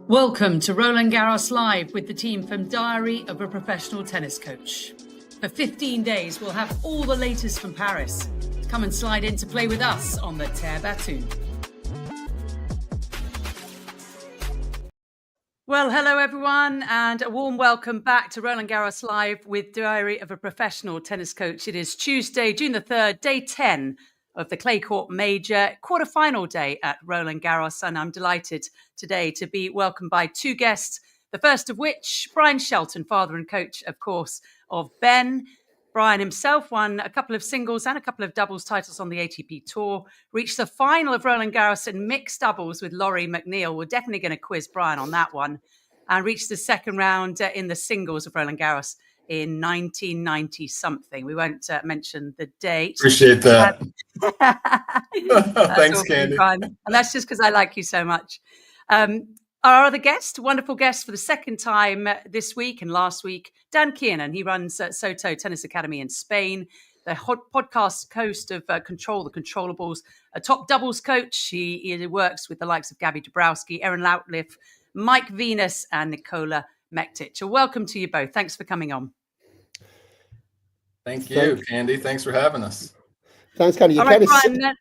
Welcome to Roland Garros Live with the team from Diary of a Professional Tennis Coach. For 15 days, we'll have all the latest from Paris. Come and slide in to play with us on the Terre Battue. Well, hello everyone, and a warm welcome back to Roland Garros Live with Diary of a Professional Tennis Coach. It is Tuesday, June the 3rd, day 10 of the Clay Court Major quarterfinal day at Roland Garros, and I'm delighted today to be welcomed by two guests, the first of which, Bryan Shelton, father and coach, of course, of Ben. Bryan himself won a couple of singles and a couple of doubles titles on the ATP Tour, reached the final of Roland Garros in mixed doubles with Laurie McNeil. We're definitely going to quiz Bryan on that one, and reached the second round in the singles of Roland Garros in 1990 something. We won't mention the date. Appreciate that. Thanks, awesome, Candy. Bryan. And that's just because I like you so much. Our other guest, wonderful guest for the second time this week and last week, Dan Kiernan. He runs Soto Tennis Academy in Spain, the podcast host of Control the Controllables, a top doubles coach. He works with the likes of Gabby Dabrowski, Erin Loutliff, Mike Venus, and Nicola Mektic. So welcome to you both. Thanks for coming on. Thank you, Candy. Thanks for having us. Thanks, Candy.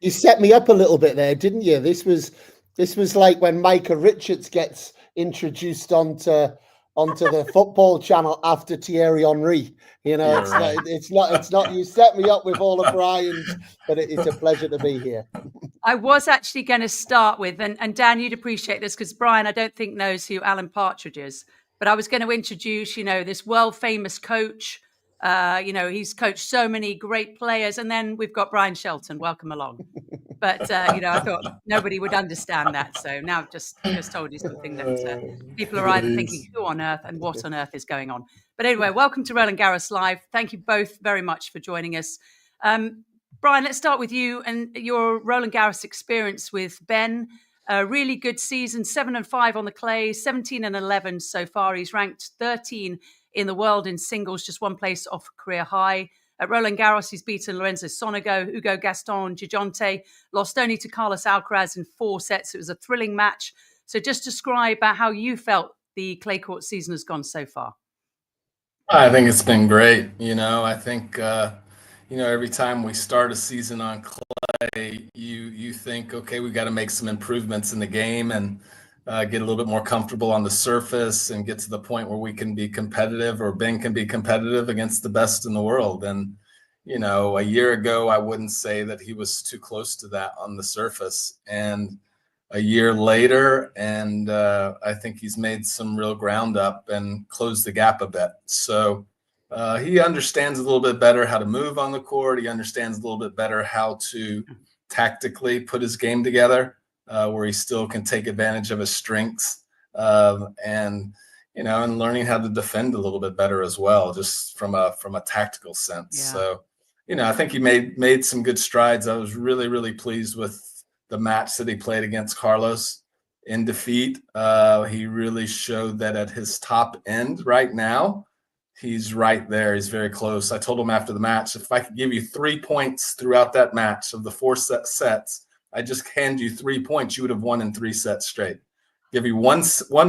You set me up a little bit there, didn't you? This was like when Micah Richards gets introduced onto the football channel after Thierry Henry. You know, it's not. You set me up with all of Bryan's, but it's a pleasure to be here. I was actually going to start with, and Dan, you'd appreciate this because Bryan, I don't think knows who Alan Partridge is, but I was going to introduce, this world famous coach. He's coached so many great players, and then we've got Bryan Shelton. Welcome along. But I thought nobody would understand that, so now I've just told you something that people are either thinking who on earth and what on earth is going on. But anyway, welcome to Roland Garros Live. Thank you both very much for joining us. Bryan, let's start with you and your Roland Garros experience with Ben. A really good season, 7-5 on the clay, 17-11 so far. He's ranked 13 in the world in singles, just one place off career high. At Roland Garros, he's beaten Lorenzo Sonego, Hugo Gaston, Gigante, lost only to Carlos Alcaraz in 4 sets. It was a thrilling match. So just describe how you felt the clay court season has gone so far. I think it's been great. I think, every time we start a season on clay, you think, okay, we got to make some improvements in the game and get a little bit more comfortable on the surface and get to the point where we can be competitive, or Ben can be competitive against the best in the world. And, a year ago, I wouldn't say that he was too close to that on the surface. And a year later, and I think he's made some real ground up and closed the gap a bit. So he understands a little bit better how to move on the court. He understands a little bit better how to tactically put his game together. Where he still can take advantage of his strengths, and learning how to defend a little bit better as well, just from a tactical sense. Yeah. So, I think he made some good strides. I was really, really pleased with the match that he played against Carlos in defeat. He really showed that at his top end right now, he's right there. He's very close. I told him after the match, if I could give you 3 points throughout that match of the 4 sets, I just hand you 3 points, you would have won in 3 sets straight. Give you one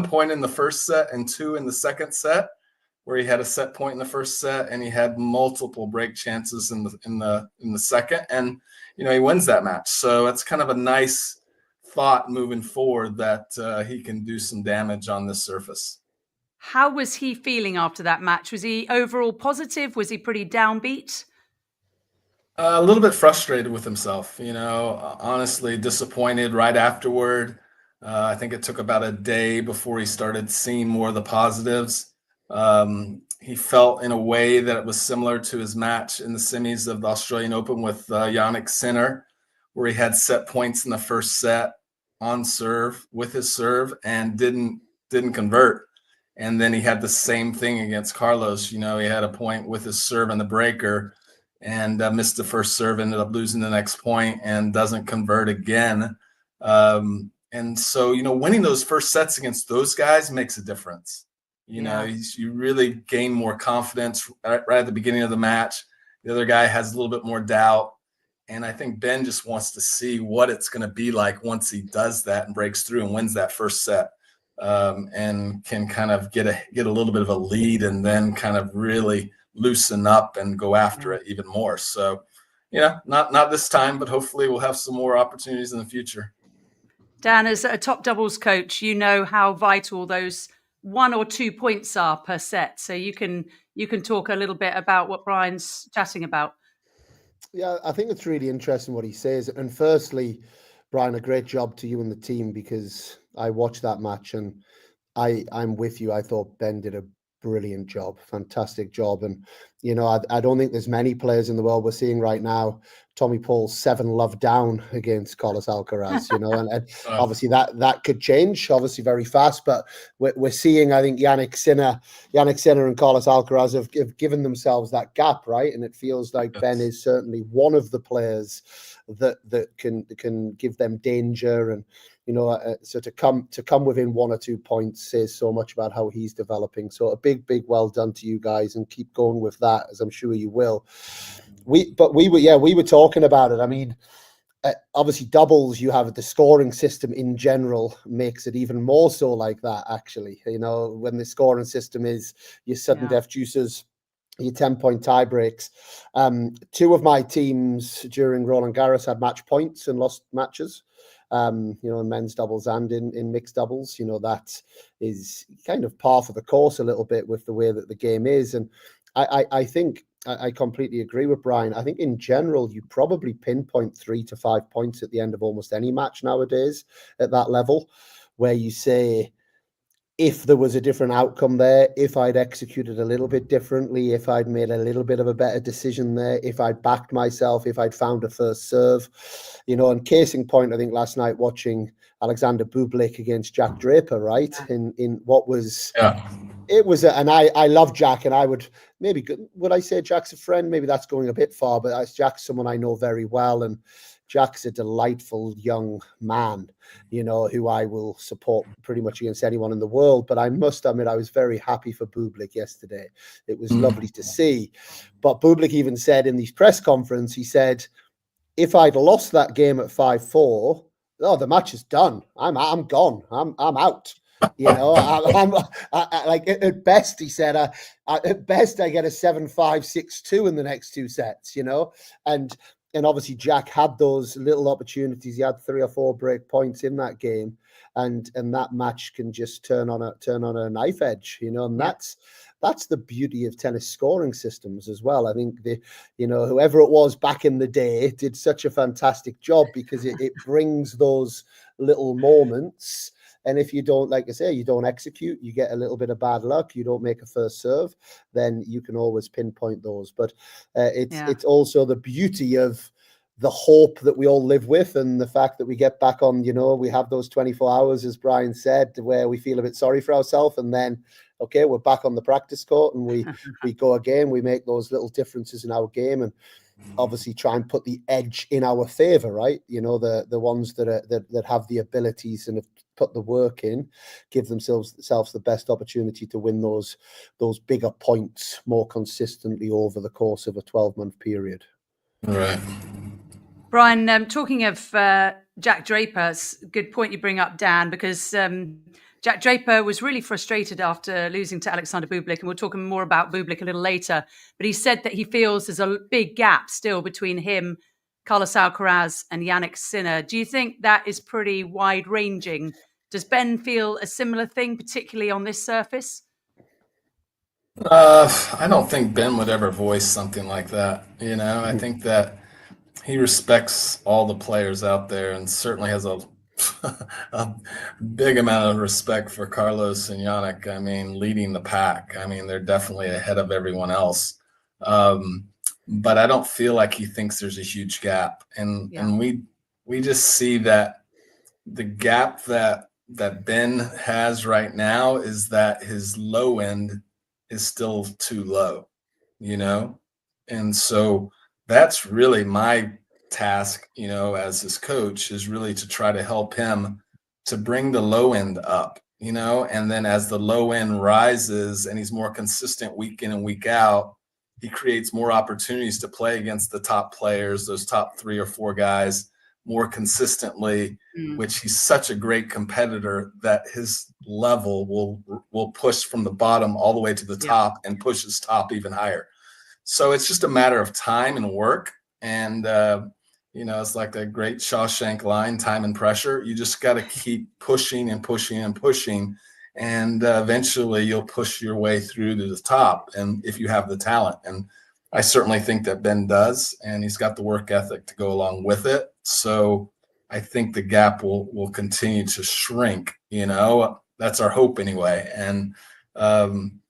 point in the first set and 2 in the second set, where he had a set point in the first set and he had multiple break chances in the second, and he wins that match. So that's kind of a nice thought moving forward that he can do some damage on this surface. How was he feeling after that match? Was he overall positive? Was he pretty downbeat? A little bit frustrated with himself, honestly disappointed right afterward. I think it took about a day before he started seeing more of the positives. He felt in a way that it was similar to his match in the semis of the Australian Open with Jannik Sinner, where he had set points in the first set on serve with his serve and didn't convert. And then he had the same thing against Carlos. He had a point with his serve in the breaker and missed the first serve, ended up losing the next point and doesn't convert again. And so, winning those first sets against those guys makes a difference. You really gain more confidence right at the beginning of the match. The other guy has a little bit more doubt. And I think Ben just wants to see what it's going to be like once he does that and breaks through and wins that first set. and can kind of get a little bit of a lead and then kind of really loosen up and go after it even more. So, not this time, but hopefully we'll have some more opportunities in the future. Dan, as a top doubles coach, you know how vital those 1 or 2 points are per set. So you can talk a little bit about what Bryan's chatting about. Yeah, I think it's really interesting what he says. And firstly, Bryan, a great job to you and the team, because I watched that match and I'm with you. I thought Ben did a brilliant job, fantastic job. And, I don't think there's many players in the world we're seeing right now. Tommy Paul's 7-love down against Carlos Alcaraz, and obviously that could change, obviously very fast. But we're seeing, I think, Yannick Sinner and Carlos Alcaraz have given themselves that gap, right? And it feels like Ben is certainly one of the players that can give them danger. And so to come within 1 or 2 points says so much about how he's developing. So a big well done to you guys, and keep going with that, as I'm sure you will. We were talking about it. I mean, obviously doubles, you have the scoring system in general makes it even more so like that, actually. When the scoring system is your sudden death juices, your 10-point tie breaks. 2 of my teams during Roland Garros had match points and lost matches. In men's doubles and in mixed doubles. That is kind of par for the course a little bit with the way that the game is. And I think I completely agree with Bryan. I think in general, you probably pinpoint 3 to 5 points at the end of almost any match nowadays at that level, where you say, if there was a different outcome there, if I'd executed a little bit differently, if I'd made a little bit of a better decision there, if I'd backed myself, if I'd found a first serve, and case in point, I think last night watching Alexander Bublik against Jack Draper, right? In what was, it was, and I love Jack, and would I say Jack's a friend? Maybe that's going a bit far, but Jack's someone I know very well, and Jack's a delightful young man, who I will support pretty much against anyone in the world. But I must admit, I was very happy for Bublik yesterday. It was lovely to see. But Bublik even said in the press conference, he said, if I'd lost that game at 5-4, the match is done. I'm gone. I'm out. I'm like, at best, he said, at best I get a 7-5, 6-2 in the next 2 sets, And obviously Jack had those little opportunities. He had 3 or 4 break points in that game, and that match can just turn on a knife edge, and that's the beauty of tennis scoring systems as well. I think whoever it was back in the day did such a fantastic job, because it brings those little moments. And if you don't, like I say, you don't execute, you get a little bit of bad luck, you don't make a first serve, then you can always pinpoint those. But it's also the beauty of the hope that we all live with, and the fact that we get back on, we have those 24 hours, as Bryan said, where we feel a bit sorry for ourselves, and then, okay, we're back on the practice court, and we go again, we make those little differences in our game, and obviously try and put the edge in our favor, right? The ones that have the abilities and have put the work in, give themselves the best opportunity to win those bigger points more consistently over the course of a 12-month period. Right. Bryan, talking of Jack Draper, good point you bring up, Dan, because Jack Draper was really frustrated after losing to Alexander Bublik, and we'll talk more about Bublik a little later. But he said that he feels there's a big gap still between him, Carlos Alcaraz, and Yannick Sinner. Do you think that is pretty wide-ranging? Does Ben feel a similar thing, particularly on this surface? I don't think Ben would ever voice something like that. I think that he respects all the players out there, and certainly has a big amount of respect for Carlos and Yannick. I mean, leading the pack. I mean, they're definitely ahead of everyone else. But I don't feel like he thinks there's a huge gap. And we just see that the gap that Ben has right now is that his low end is still too low, And so that's really my task, as his coach, is really to try to help him to bring the low end up, and then as the low end rises and he's more consistent week in and week out, he creates more opportunities to play against the top players, those top 3 or 4 guys more consistently, which he's such a great competitor that his level will push from the bottom all the way to the top and push his top even higher. So it's just a matter of time and work. And, it's like a great Shawshank line, time and pressure. You just got to keep pushing and pushing and pushing. And eventually you'll push your way through to the top. And if you have the talent, and I certainly think that Ben does, and he's got the work ethic to go along with it. So I think the gap will continue to shrink, that's our hope anyway. And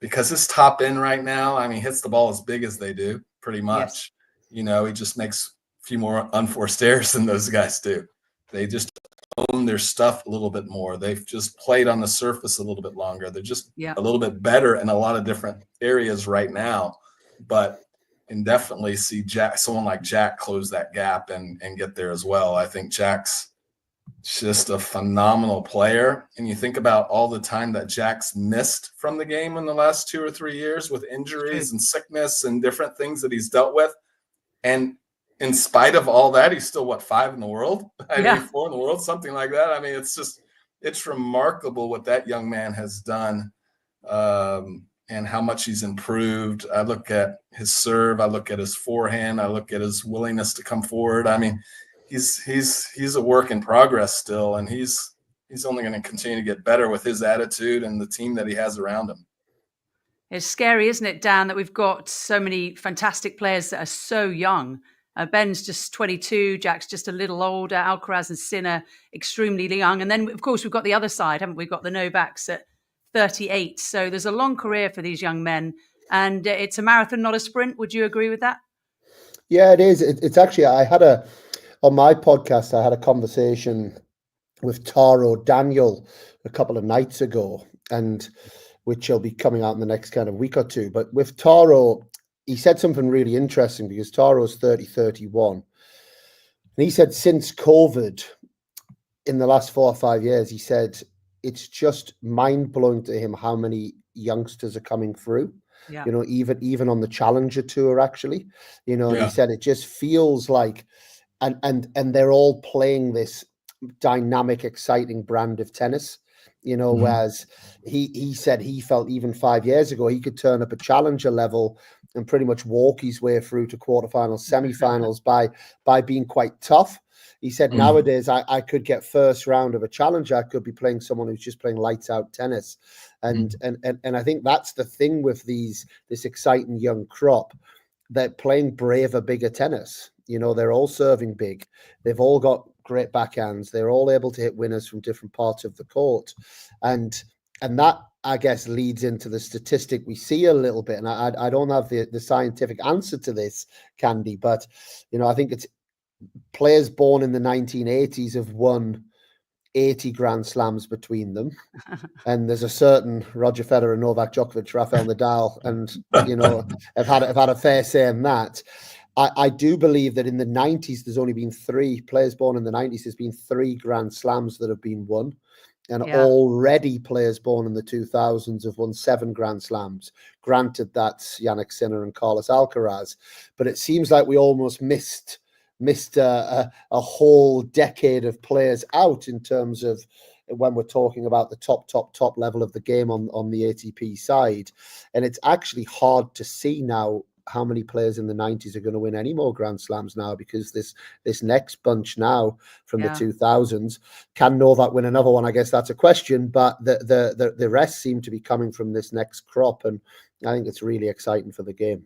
because his top end right now, I mean, hits the ball as big as they do pretty much. Yes. He just makes a few more unforced errors than those guys do. They just own their stuff a little bit more. They've just played on the surface a little bit longer. They're just a little bit better in a lot of different areas right now, but and definitely see someone like Jack close that gap and get there as well. I think Jack's just a phenomenal player. And you think about all the time that Jack's missed from the game in the last 2 or 3 years with injuries and sickness and different things that he's dealt with. And in spite of all that, he's still 5 in the world? I mean, 4 in the world, something like that. I mean, it's remarkable what that young man has done. And how much he's improved. I look at his serve, I look at his forehand, I look at his willingness to come forward. I mean, he's a work in progress still, and he's only going to continue to get better with his attitude and the team that he has around him. It's scary, isn't it, Dan, that we've got so many fantastic players that are so young. Ben's just 22, Jack's just a little older, Alcaraz and Sinner extremely young. And then, of course, we've got the other side, haven't we? We've got the Novaks at 38. So there's a long career for these young men, and it's a marathon, not a sprint. Would you agree with that? Yeah, it is. It's actually, on my podcast, I had a conversation with Taro Daniel a couple of nights ago, and which will be coming out in the next kind of week or two. But with Taro, he said something really interesting, because Taro's 31. And he said since COVID, in the last 4 or 5 years, he said, it's just mind-blowing to him how many youngsters are coming through, even on the Challenger Tour, actually. He said it just feels like, and they're all playing this dynamic, exciting brand of tennis, whereas he said he felt even 5 years ago he could turn up a Challenger level and pretty much walk his way through to quarterfinals, semifinals by being quite tough. He said, nowadays, I could get first round of a Challenger. I could be playing someone who's just playing lights out tennis. And I think that's the thing with this exciting young crop. They're playing braver, bigger tennis. They're all serving big. They've all got great backhands. They're all able to hit winners from different parts of the court. And that, I guess, leads into the statistic we see a little bit. And I don't have the scientific answer to this, Candy, but, I think it's players born in the 1980s have won 80 Grand Slams between them. And there's a certain Roger Federer, Novak Djokovic, Rafael Nadal, and, have had a fair say in that. I do believe that in the 90s, there's only been 3 players born in the 90s. There's been 3 Grand Slams that have been won. And already players born in the 2000s have won 7 Grand Slams. Granted, that's Jannik Sinner and Carlos Alcaraz. But it seems like we almost missed a whole decade of players out in terms of when we're talking about the top level of the game on the ATP side. And it's actually hard to see now how many players in the 90s are going to win any more Grand Slams now, because this next bunch now from the 2000s, can Novak win another one? I guess that's a question, but the rest seem to be coming from this next crop, and I think it's really exciting for the game.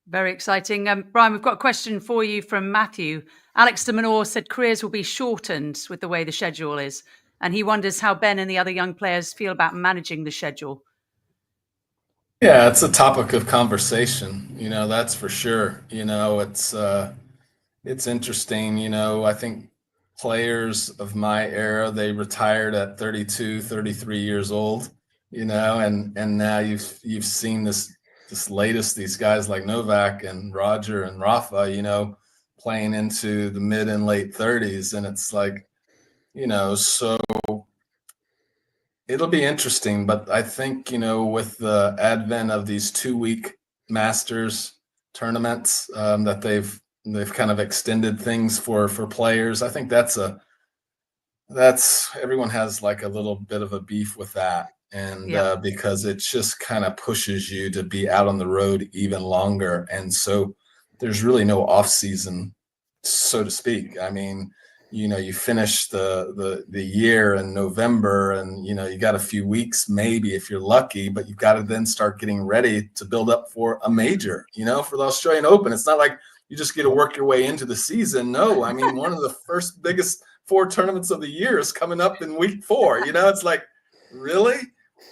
Very exciting. Bryan, we've got a question for you from Matthew. Alex de Minaur said careers will be shortened with the way the schedule is, and he wonders how Ben and the other young players feel about managing the schedule. Yeah, it's a topic of conversation, that's for sure. It's interesting, I think players of my era, they retired at 32, 33 years old, and now you've seen this latest, these guys like Novak and Roger and Rafa, playing into the mid and late 30s. And it's like, so it'll be interesting, but I think, with the advent of these 2-week Masters tournaments that they've they've kind of extended things for players. I think that's everyone has like a little bit of a beef with that. And because it just kind of pushes you to be out on the road even longer. And so there's really no off season, so to speak. I mean, you finish the year in November, and you got a few weeks maybe if you're lucky, but you've got to then start getting ready to build up for a major, for the Australian Open. It's not like you just get to work your way into the season. No, I mean, one of the first biggest 4 tournaments of the year is coming up in week 4. It's like, really?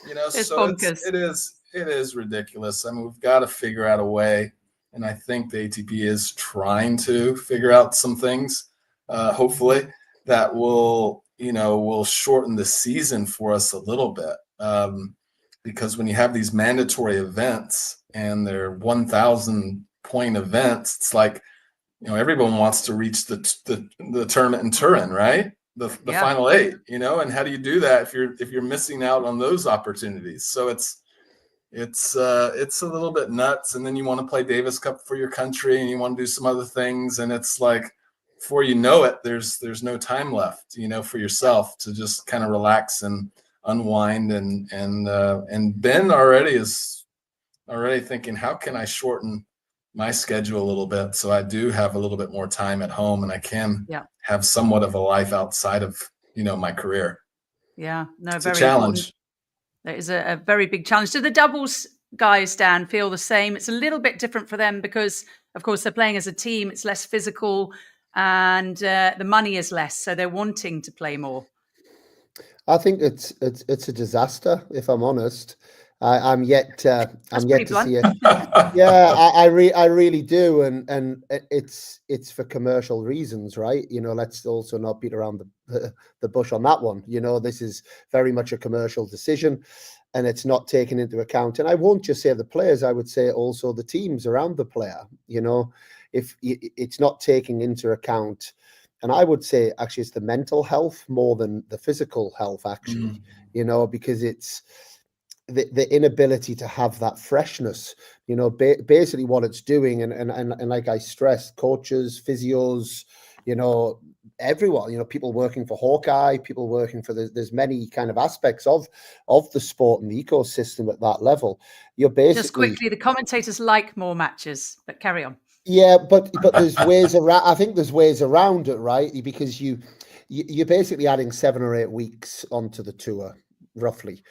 It's so bonkers. it is ridiculous. I mean, we've got to figure out a way, and I think the ATP is trying to figure out some things, hopefully, that will shorten the season for us a little bit. Because when you have these mandatory events and they're 1,000 point events, it's like, everyone wants to reach the tournament in Turin, right? The final 8, and how do you do that if you're missing out on those opportunities? So it's a little bit nuts. And then you want to play Davis Cup for your country, and you want to do some other things, and it's like, before you know it, there's no time left, for yourself to just kind of relax and unwind. And Ben is already thinking, how can I shorten my schedule a little bit so I do have a little bit more time at home, and I can have somewhat of a life outside of my career. Yeah, no, it's very a challenge. That is a very big challenge. Do the doubles guys, Dan, feel the same? It's a little bit different for them because, of course, they're playing as a team. It's less physical, and the money is less, so they're wanting to play more. I think it's a disaster, if I'm honest. I'm yet to see it. Yeah, I really do, and it's for commercial reasons, right? Let's also not beat around the bush on that one. This is very much a commercial decision, and it's not taken into account. And I won't just say the players; I would say also the teams around the player. If it's not taking into account. And I would say actually it's the mental health more than the physical health, actually, because it's the inability to have that freshness, basically what it's doing. And like I stressed, coaches, physios, everyone, people working for Hawkeye, people working for there's many kind of aspects of the sport and the ecosystem at that level. You're basically just quickly, the commentators like more matches, but carry on. Yeah, but there's ways around. I think there's ways around it, right? Because you're basically adding 7 or 8 weeks onto the tour, roughly,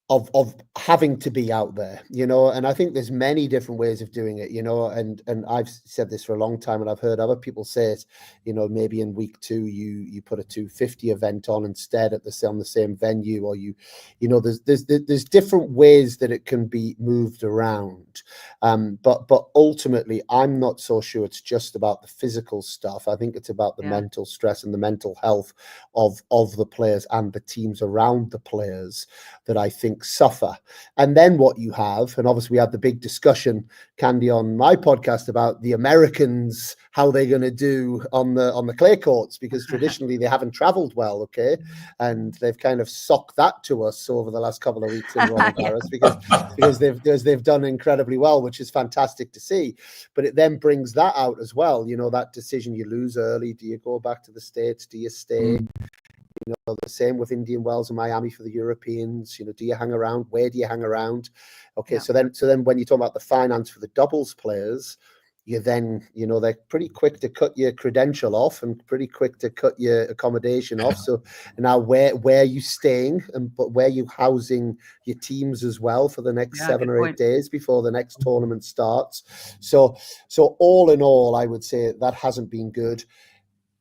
of having to be out there, and I think there's many different ways of doing it, and I've said this for a long time, and I've heard other people say it, maybe in week 2 you put a 250 event on instead on the same venue, or there's different ways that it can be moved around, but ultimately I'm not so sure it's just about the physical stuff. I think it's about the mental stress and the mental health of the players and the teams around the players that I think suffer. And then what you have, and obviously we had the big discussion, Candy, on my podcast about the Americans, how they're going to do on the clay courts, because traditionally they haven't traveled well, okay, and they've kind of socked that to us over the last couple of weeks in Roland Garros because they've done incredibly well, which is fantastic to see. But it then brings that out as well, that decision, you lose early, do you go back to the States, do you stay? The same with Indian Wells and Miami for the Europeans. Do you hang around? Where do you hang around? Okay, so then when you talk about the finance for the doubles players, you then, they're pretty quick to cut your credential off and pretty quick to cut your accommodation off. So now where are you staying, but where are you housing your teams as well for the next 7 or 8 days before the next tournament starts? So all in all, I would say that hasn't been good.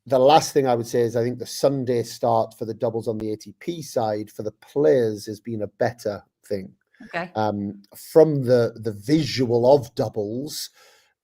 The last thing I would say is I think the Sunday start for the doubles on the ATP side for the players has been a better thing. Okay. From the visual of doubles,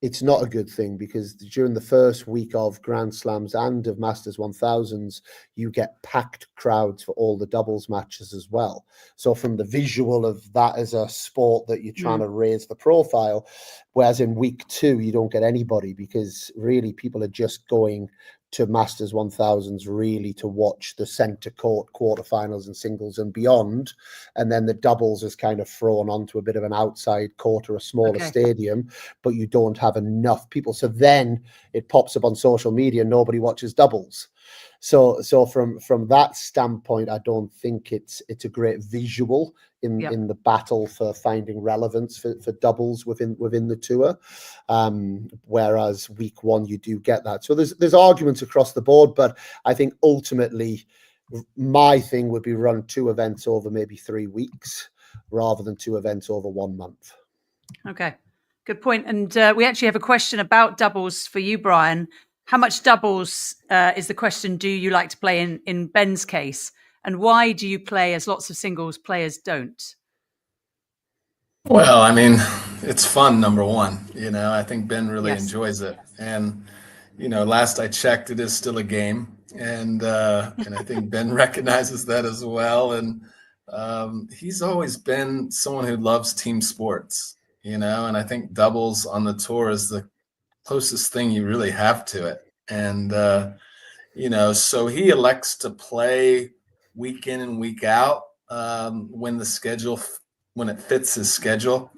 it's not a good thing, because during the first week of Grand Slams and of Masters 1000s, you get packed crowds for all the doubles matches as well. So from the visual of that as a sport that you're trying to raise the profile, whereas in week 2, you don't get anybody, because really people are just going to Masters 1000s really to watch the centre court quarterfinals and singles and beyond, and then the doubles is kind of thrown onto a bit of an outside court or a smaller stadium, but you don't have enough people. So then it pops up on social media, nobody watches doubles. So from that standpoint, I don't think it's a great visual in the battle for finding relevance for doubles within the tour. Whereas week one, you do get that. So there's arguments across the board, but I think ultimately my thing would be run 2 events over maybe 3 weeks rather than 2 events over 1 month. Okay, good point. And we actually have a question about doubles for you, Bryan. How much doubles is the question? Do you like to play in Ben's case? And why do you play as lots of singles players don't? Well, I mean, it's fun, number one. I think Ben really enjoys it. And, last I checked, it is still a game. And I think Ben recognizes that as well. And he's always been someone who loves team sports, and I think doubles on the tour is the closest thing you really have to it. And, so he elects to play week in and week out when it fits his schedule.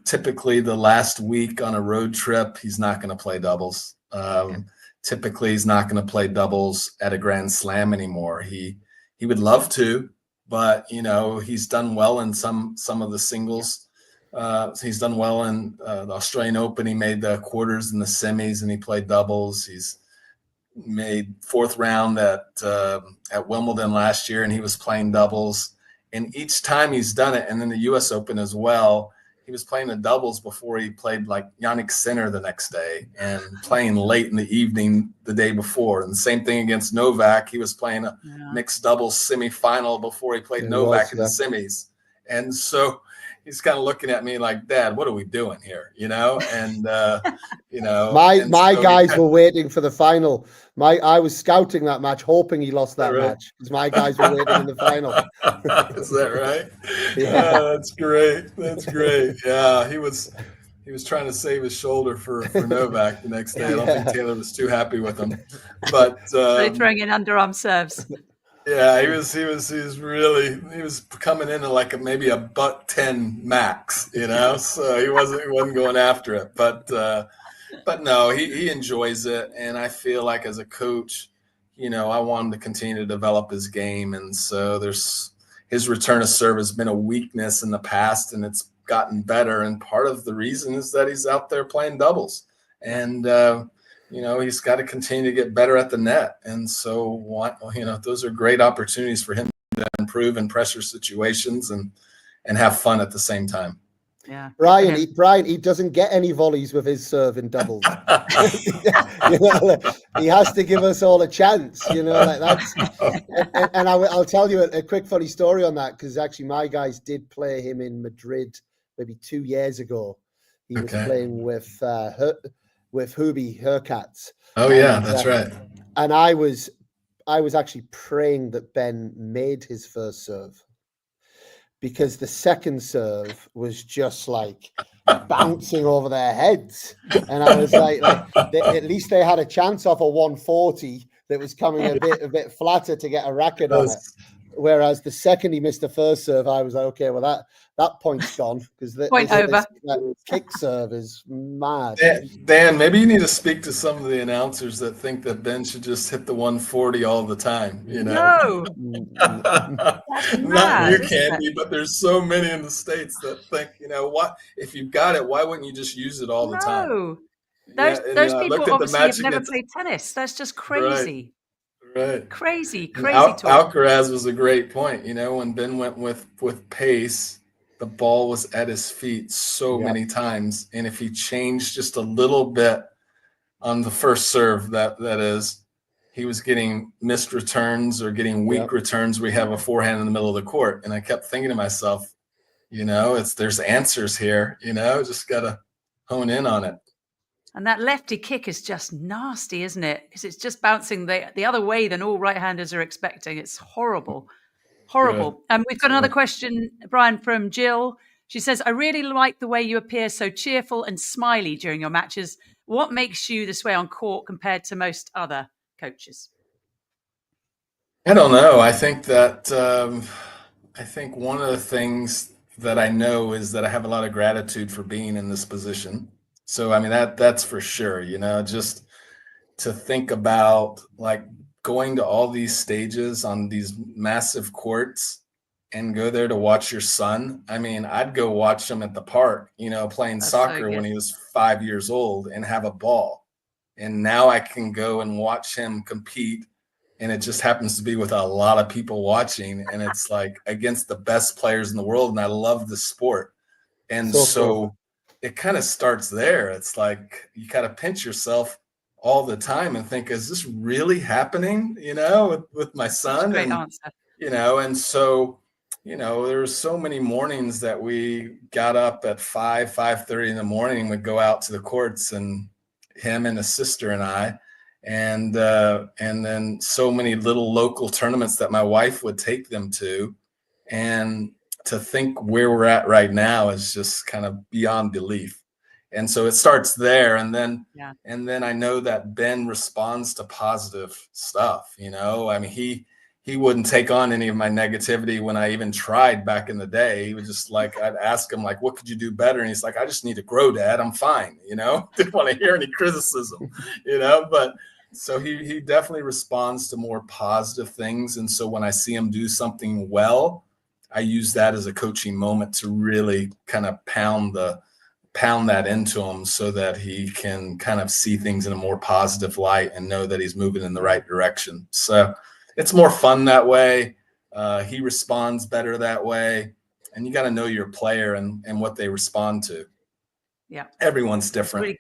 Typically the last week on a road trip, he's not going to play doubles. Typically he's not going to play doubles at a Grand Slam anymore. He would love to, but he's done well in some of the singles. He's done well in the Australian Open. He made the quarters and the semis, and he played doubles. He's made 4th round at Wimbledon last year, and he was playing doubles. And each time he's done it, and then the U.S. Open as well, he was playing the doubles before he played like Yannick Sinner the next day, and playing late in the evening the day before. And the same thing against Novak. He was playing a mixed doubles semifinal before he played Novak in the semis. And so he's kind of looking at me like, Dad, what are we doing here? And my guys were waiting for the final. I was scouting that match, hoping he lost that match, because my guys were waiting in the final. Is that right? Yeah, that's great. That's great. Yeah, he was trying to save his shoulder for Novak the next day. I don't think Taylor was too happy with him, but throwing in underarm serves. Yeah, he was coming in at like maybe a $110 max, so he wasn't going after it. But no, he enjoys it. And I feel like as a coach, I want him to continue to develop his game. And so his return to serve has been a weakness in the past, and it's gotten better. And part of the reason is that he's out there playing doubles. And, he's got to continue to get better at the net. And so, those are great opportunities for him to improve in pressure situations and have fun at the same time. Yeah, Bryan, he doesn't get any volleys with his serve in doubles. He has to give us all a chance, like that's. And I'll tell you a quick funny story on that, because actually my guys did play him in Madrid maybe 2 years ago. He was playing with Hubie Hurkacz. Oh yeah, that's right. And I was actually praying that Ben made his first serve, because the second serve was just like bouncing over their heads. And I was like at least they had a chance off a 140 that was coming a bit flatter to get a racket on it. Whereas the second he missed the first serve, I was like, okay, well that point's gone, because that kick serve is mad. Dan, maybe you need to speak to some of the announcers that think that Ben should just hit the 140 all the time. No, not you, Candy, but there's so many in the States that think, what if you've got it, why wouldn't you just use it all the time? No, those people obviously have never played tennis. That's just crazy. Right. Crazy talk. Alcaraz was a great point. When Ben went with pace, the ball was at his feet so many times. And if he changed just a little bit on the first serve, that is, he was getting missed returns or getting weak returns where you have a forehand in the middle of the court. And I kept thinking to myself, there's answers here, just got to hone in on it. And that lefty kick is just nasty, isn't it? Because it's just bouncing the other way than all right-handers are expecting. It's horrible. Horrible. And we've got another question, Bryan, from Jill. She says, I really like the way you appear so cheerful and smiley during your matches. What makes you this way on court compared to most other coaches? I don't know. I think that I think one of the things that I know is that I have a lot of gratitude for being in this position. So I mean that's for sure. Just to think about like going to all these stages on these massive courts and go there to watch your son. I mean, I'd go watch him at the park, playing That's so soccer when good. he was 5 years old and have a ball. And now I can go and watch him compete. And it just happens to be with a lot of people watching. And it's like against the best players in the world. And I love the sport. And so cool. it kind of starts there. It's like you kind of pinch yourself all the time and think, is this really happening, with my son? Great And, answer. and so, there were so many mornings that we got up at 5:30 in the morning, would go out to the courts, and him and his sister and I, and then so many little local tournaments that my wife would take them to. And to think where we're at right now is just kind of beyond belief. And so it starts there. And then I know that Ben responds to positive stuff. I mean, he wouldn't take on any of my negativity when I even tried back in the day. He was just like, I'd ask him like, what could you do better? And he's like, I just need to grow, Dad. I'm fine. Didn't want to hear any criticism, but so he definitely responds to more positive things. And so when I see him do something well, I use that as a coaching moment to really kind of pound that into him so that he can kind of see things in a more positive light and know that he's moving in the right direction. So it's more fun that way. He responds better that way. And you got to know your player and what they respond to. Yeah. Everyone's different.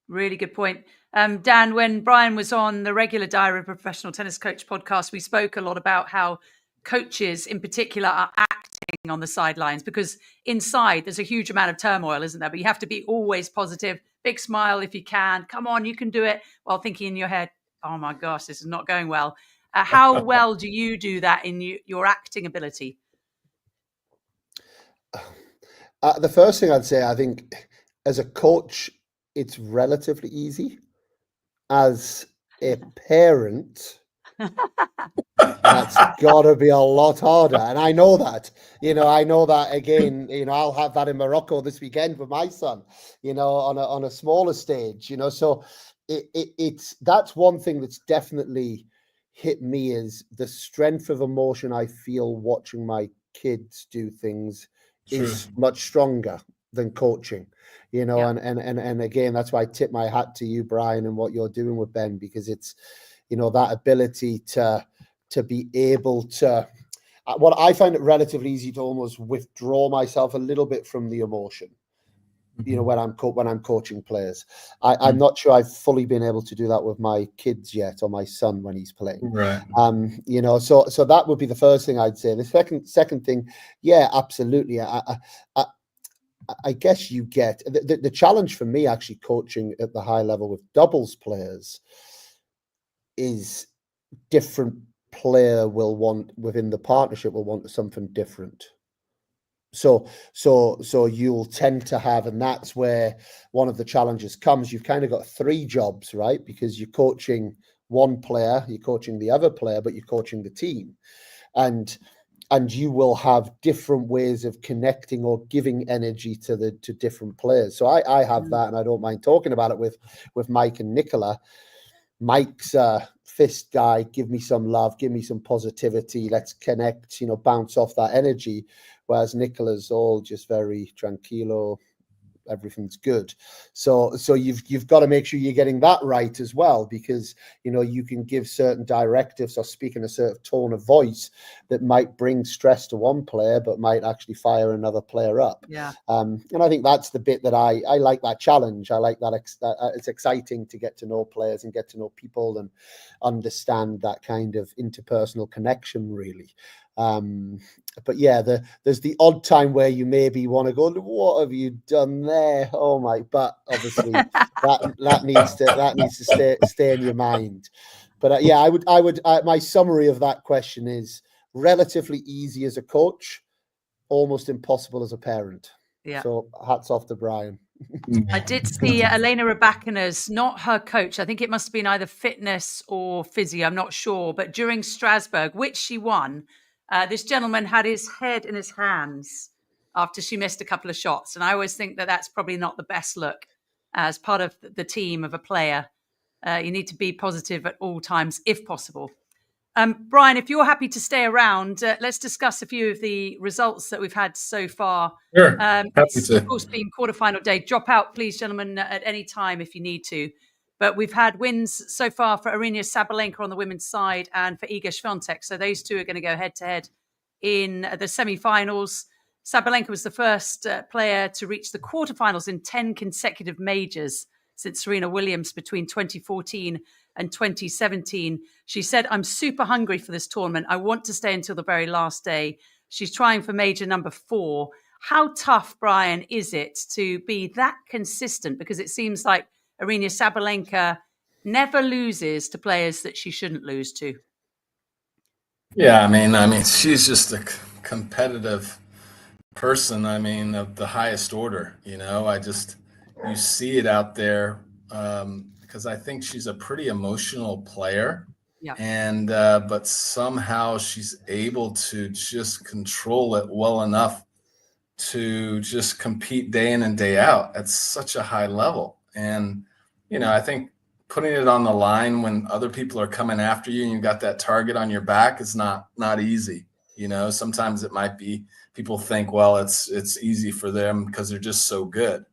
Really good point. Dan, when Bryan was on the regular Diary of a Professional Tennis Coach podcast, we spoke a lot about how coaches in particular are acting on the sidelines, because inside there's a huge amount of turmoil, isn't there? But you have to be always positive, big smile if you can. Come on, you can do it, while thinking in your head, oh my gosh, this is not going well. How well do you do that in your acting ability? The first thing I'd say, I think as a coach, it's relatively easy. As a parent, that's got to be a lot harder. And I know that, again, I'll have that in Morocco this weekend with my son, on a smaller stage, so it's that's one thing that's definitely hit me, is the strength of emotion I feel watching my kids do things is much stronger than coaching, and again, that's why I tip my hat to you, Bryan, and what you're doing with Ben, because it's, that ability to be able to, what I find it relatively easy to almost withdraw myself a little bit from the emotion, when I'm coaching players. I'm not sure I've fully been able to do that with my kids yet, or my son when he's playing. Right. So that would be the first thing I'd say. The second thing, yeah, absolutely. I guess you get the challenge for me actually coaching at the high level with doubles players is different player will want within the partnership will want something different. So you'll tend to have, and that's where one of the challenges comes. You've kind of got three jobs, right? Because you're coaching one player, you're coaching the other player, but you're coaching the team. And you will have different ways of connecting or giving energy to different players. So I have that, and I don't mind talking about it with Mike and Nicola. Mike's a fist guy, give me some love, give me some positivity, let's connect, bounce off that energy. Whereas Nicola's all just very tranquilo, everything's good. So you've got to make sure you're getting that right as well, because you can give certain directives or speak in a certain tone of voice that might bring stress to one player but might actually fire another player up. And I think that's the bit that I like, that challenge. I like that. It's exciting to get to know players and get to know people and understand that kind of interpersonal connection, really. But yeah, there's the odd time where you maybe want to go, what have you done there? Oh my! But obviously that needs to stay in your mind. But yeah, I would my summary of that question is relatively easy as a coach, almost impossible as a parent. Yeah. So hats off to Bryan. I did see Elena Rybakina's, not her coach. I think it must have been either fitness or physio. I'm not sure. But during Strasbourg, which she won, this gentleman had his head in his hands after she missed a couple of shots. And I always think that that's probably not the best look as part of the team of a player. You need to be positive at all times, if possible. Bryan, if you're happy to stay around, let's discuss a few of the results that we've had so far. Sure. It's, of course, been quarterfinal day. Drop out, please, gentlemen, at any time if you need to. But we've had wins so far for Aryna Sabalenka on the women's side and for Iga Swiatek. So those two are going to go head-to-head in the semi-finals. Sabalenka was the first player to reach the quarterfinals in 10 consecutive majors since Serena Williams between 2014 and 2017. She said, I'm super hungry for this tournament. I want to stay until the very last day. She's trying for major number 4. How tough, Bryan, is it to be that consistent? Because it seems like Aryna Sabalenka never loses to players that she shouldn't lose to. Yeah, I mean, she's just a competitive person. I mean, of the highest order. You know, you see it out there because I think she's a pretty emotional player. Yeah. And but somehow she's able to just control it well enough to just compete day in and day out at such a high level. And, you know, I think putting it on the line when other people are coming after you and you got that target on your back is not easy. You know, sometimes it might be people think, well, it's easy for them because they're just so good.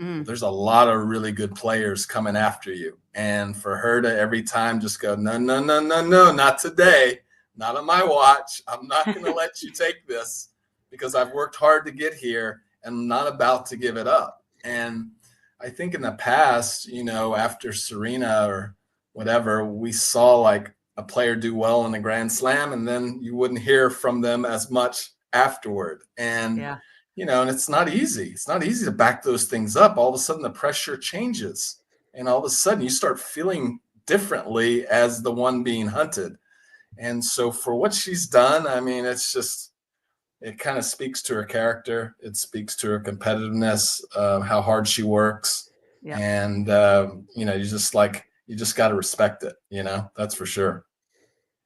There's a lot of really good players coming after you. And for her to every time just go, no, not today, not on my watch. I'm not going to let you take this because I've worked hard to get here and I'm not about to give it up. And I think in the past, you know, after Serena or whatever, we saw like a player do well in the Grand Slam and then you wouldn't hear from them as much afterward. And you know, and it's not easy. It's not easy to back those things up. All of a sudden the pressure changes and all of a sudden you start feeling differently as the one being hunted. And so for what she's done, I mean, it's just, it kind of speaks to her character. It speaks to her competitiveness, how hard she works. Yeah. And, you know, you just got to respect it, you know, that's for sure.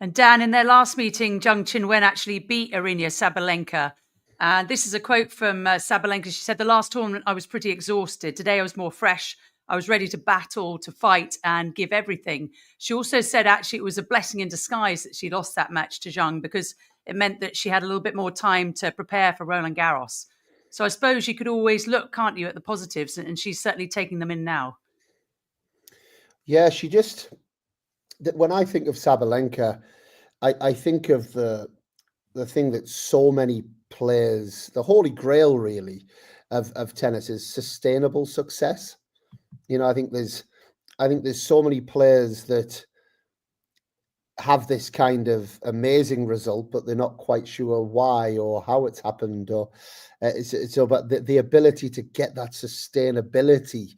And Dan, in their last meeting, Zheng Qinwen actually beat Aryna Sabalenka. And this is a quote from Sabalenka. She said, the last tournament, I was pretty exhausted. Today, I was more fresh. I was ready to battle, to fight, and give everything. She also said, actually, it was a blessing in disguise that she lost that match to Zheng because it meant that she had a little bit more time to prepare for Roland Garros. So I suppose you could always look, can't you, at the positives? And she's certainly taking them in now. Yeah, when I think of Sabalenka, I think of the thing that so many players, the holy grail really of tennis is sustainable success. You know, I think there's so many players that have this kind of amazing result, but they're not quite sure why or how it's happened, or it's about the ability to get that sustainability.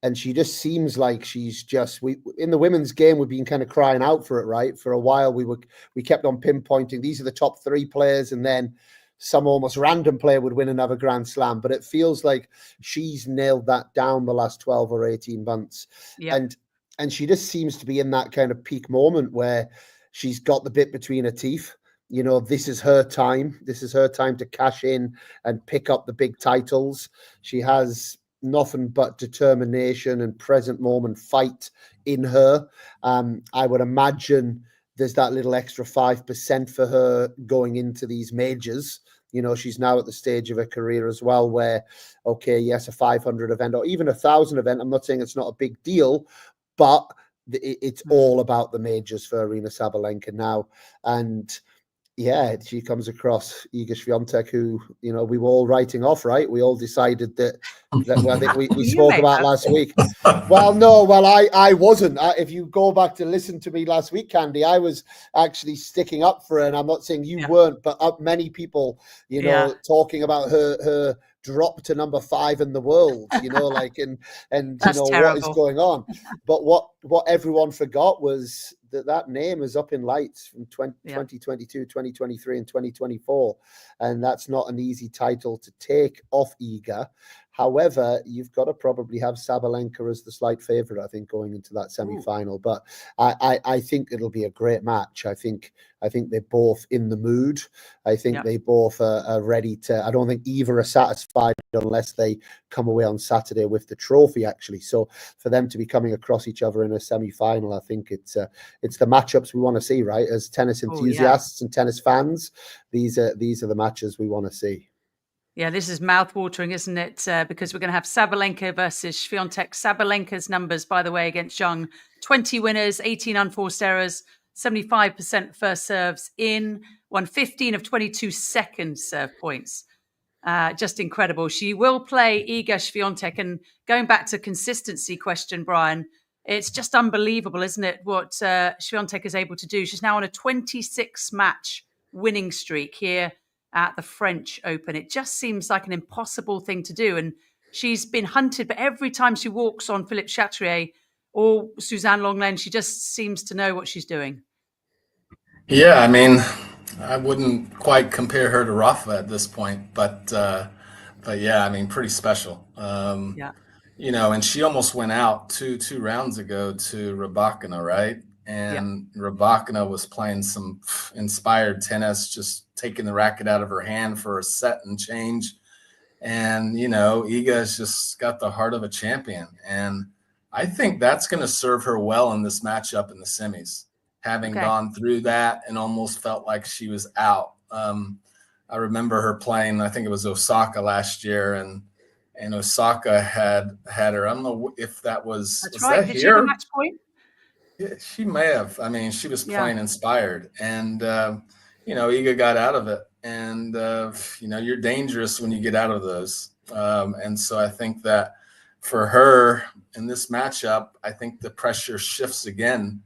And she just seems like she's just, in the women's game, we've been kind of crying out for it, right? For a while, we kept on pinpointing, these are the top 3 players, and then some almost random player would win another Grand Slam. But it feels like she's nailed that down the last 12 or 18 months. Yep. And she just seems to be in that kind of peak moment where she's got the bit between her teeth. You know, this is her time. This is her time to cash in and pick up the big titles. She has nothing but determination and present moment fight in her. I would imagine there's that little extra 5% for her going into these majors. You know, she's now at the stage of her career as well where, okay, yes, a 500 event or even 1,000 event. I'm not saying it's not a big deal, but it's all about the majors for Aryna Sabalenka now. And yeah, she comes across Iga Swiatek, who, you know, we were all writing off, right? We all decided that I think we spoke about last week. Well, no, I wasn't. If you go back to listen to me last week, Candy, I was actually sticking up for her. And I'm not saying you weren't, but many people, you know, talking about her drop to number 5 in the world, you know, like, and you know, terrible. What is going on? But what everyone forgot was that name is up in lights from 2022, 2023 and 2024. And that's not an easy title to take off Iga. However, you've got to probably have Sabalenka as the slight favourite, I think, going into that semi-final. But I think it'll be a great match. I think they're both in the mood. I think they both are ready to. I don't think either are satisfied unless they come away on Saturday with the trophy, actually. So for them to be coming across each other in a semi-final, I think it's the matchups we want to see, right? As tennis enthusiasts and tennis fans, these are the matches we want to see. Yeah, this is mouth-watering, isn't it? Because we're going to have Sabalenka versus Swiatek. Sabalenka's numbers, by the way, against Zhang: 20 winners, 18 unforced errors, 75% first serves in, won 15 of 22 second serve points. Just incredible. She will play Iga Swiatek. And going back to consistency question, Bryan, it's just unbelievable, isn't it, what Swiatek is able to do? She's now on a 26-match winning streak here at the French Open. It just seems like an impossible thing to do. And she's been hunted, but every time she walks on Philippe Chatrier or Suzanne Lenglen, she just seems to know what she's doing. Yeah, I mean, I wouldn't quite compare her to Rafa at this point, but yeah, I mean, pretty special. You know, and she almost went out two rounds ago to Rybakina, right? And Rybakina was playing some inspired tennis, just taking the racket out of her hand for a set and change. And, you know, Iga's just got the heart of a champion. And I think that's going to serve her well in this matchup in the semis, having gone through that and almost felt like she was out. I remember her playing, I think it was Osaka last year, and Osaka had her. I don't know if that was. That's right. Did she have a match point? Yeah, she may have. I mean, she was playing inspired, and you know, Iga got out of it, and you know, you're dangerous when you get out of those. And so I think that for her in this matchup, I think the pressure shifts again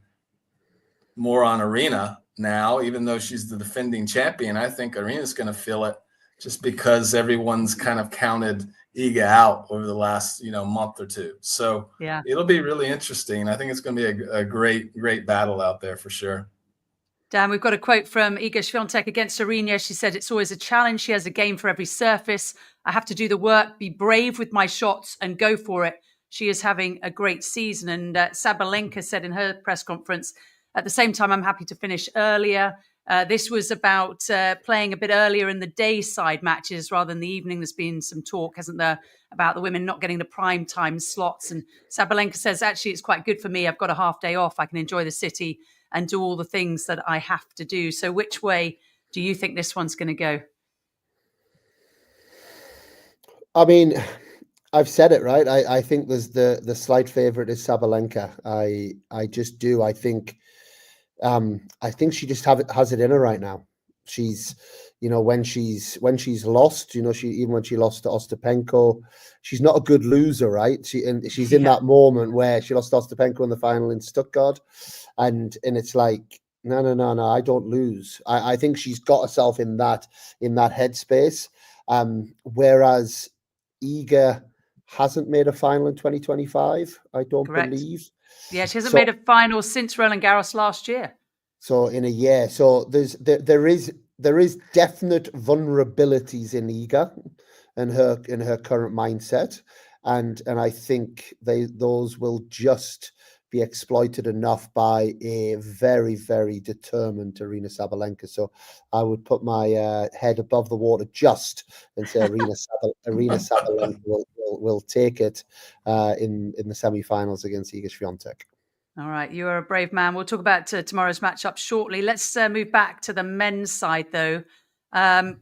more on Arena now, even though she's the defending champion. I think Arena's going to feel it just because everyone's kind of counted Iga out over the last, you know, month or two. So it'll be really interesting. I think it's going to be a great battle out there for sure. Dan, we've got a quote from Iga Swiatek against Arena. She said, "It's always a challenge. She has a game for every surface. I have to do the work, be brave with my shots and go for it. She is having a great season." And Sabalenka said in her press conference, "At the same time, I'm happy to finish earlier." This was about playing a bit earlier in the day side matches rather than the evening. There's been some talk, hasn't there, about the women not getting the prime time slots. And Sabalenka says, actually, it's quite good for me. I've got a half day off. I can enjoy the city and do all the things that I have to do. So which way do you think this one's going to go? I mean, I've said it, right? I think there's the slight favorite is Sabalenka. I just do. I think she just has it in her right now. She's, you know, when she's lost, you know, even when she lost to Ostapenko, she's not a good loser, right? She's in that moment where she lost to Ostapenko in the final in Stuttgart, and it's like, no, I don't lose. I think she's got herself in that headspace. Whereas Iga hasn't made a final in 2025, I don't believe. Yeah, she hasn't made a final since Roland Garros last year. So in a year, so there is definite vulnerabilities in Iga and her current mindset, and I think those will just be exploited enough by a very, very determined Aryna Sabalenka. So I would put my head above the water just and say Aryna Sabalenka will take it in the semi-finals against Iga Swiatek. All right, you are a brave man. We'll talk about tomorrow's matchup shortly. Let's move back to the men's side, though.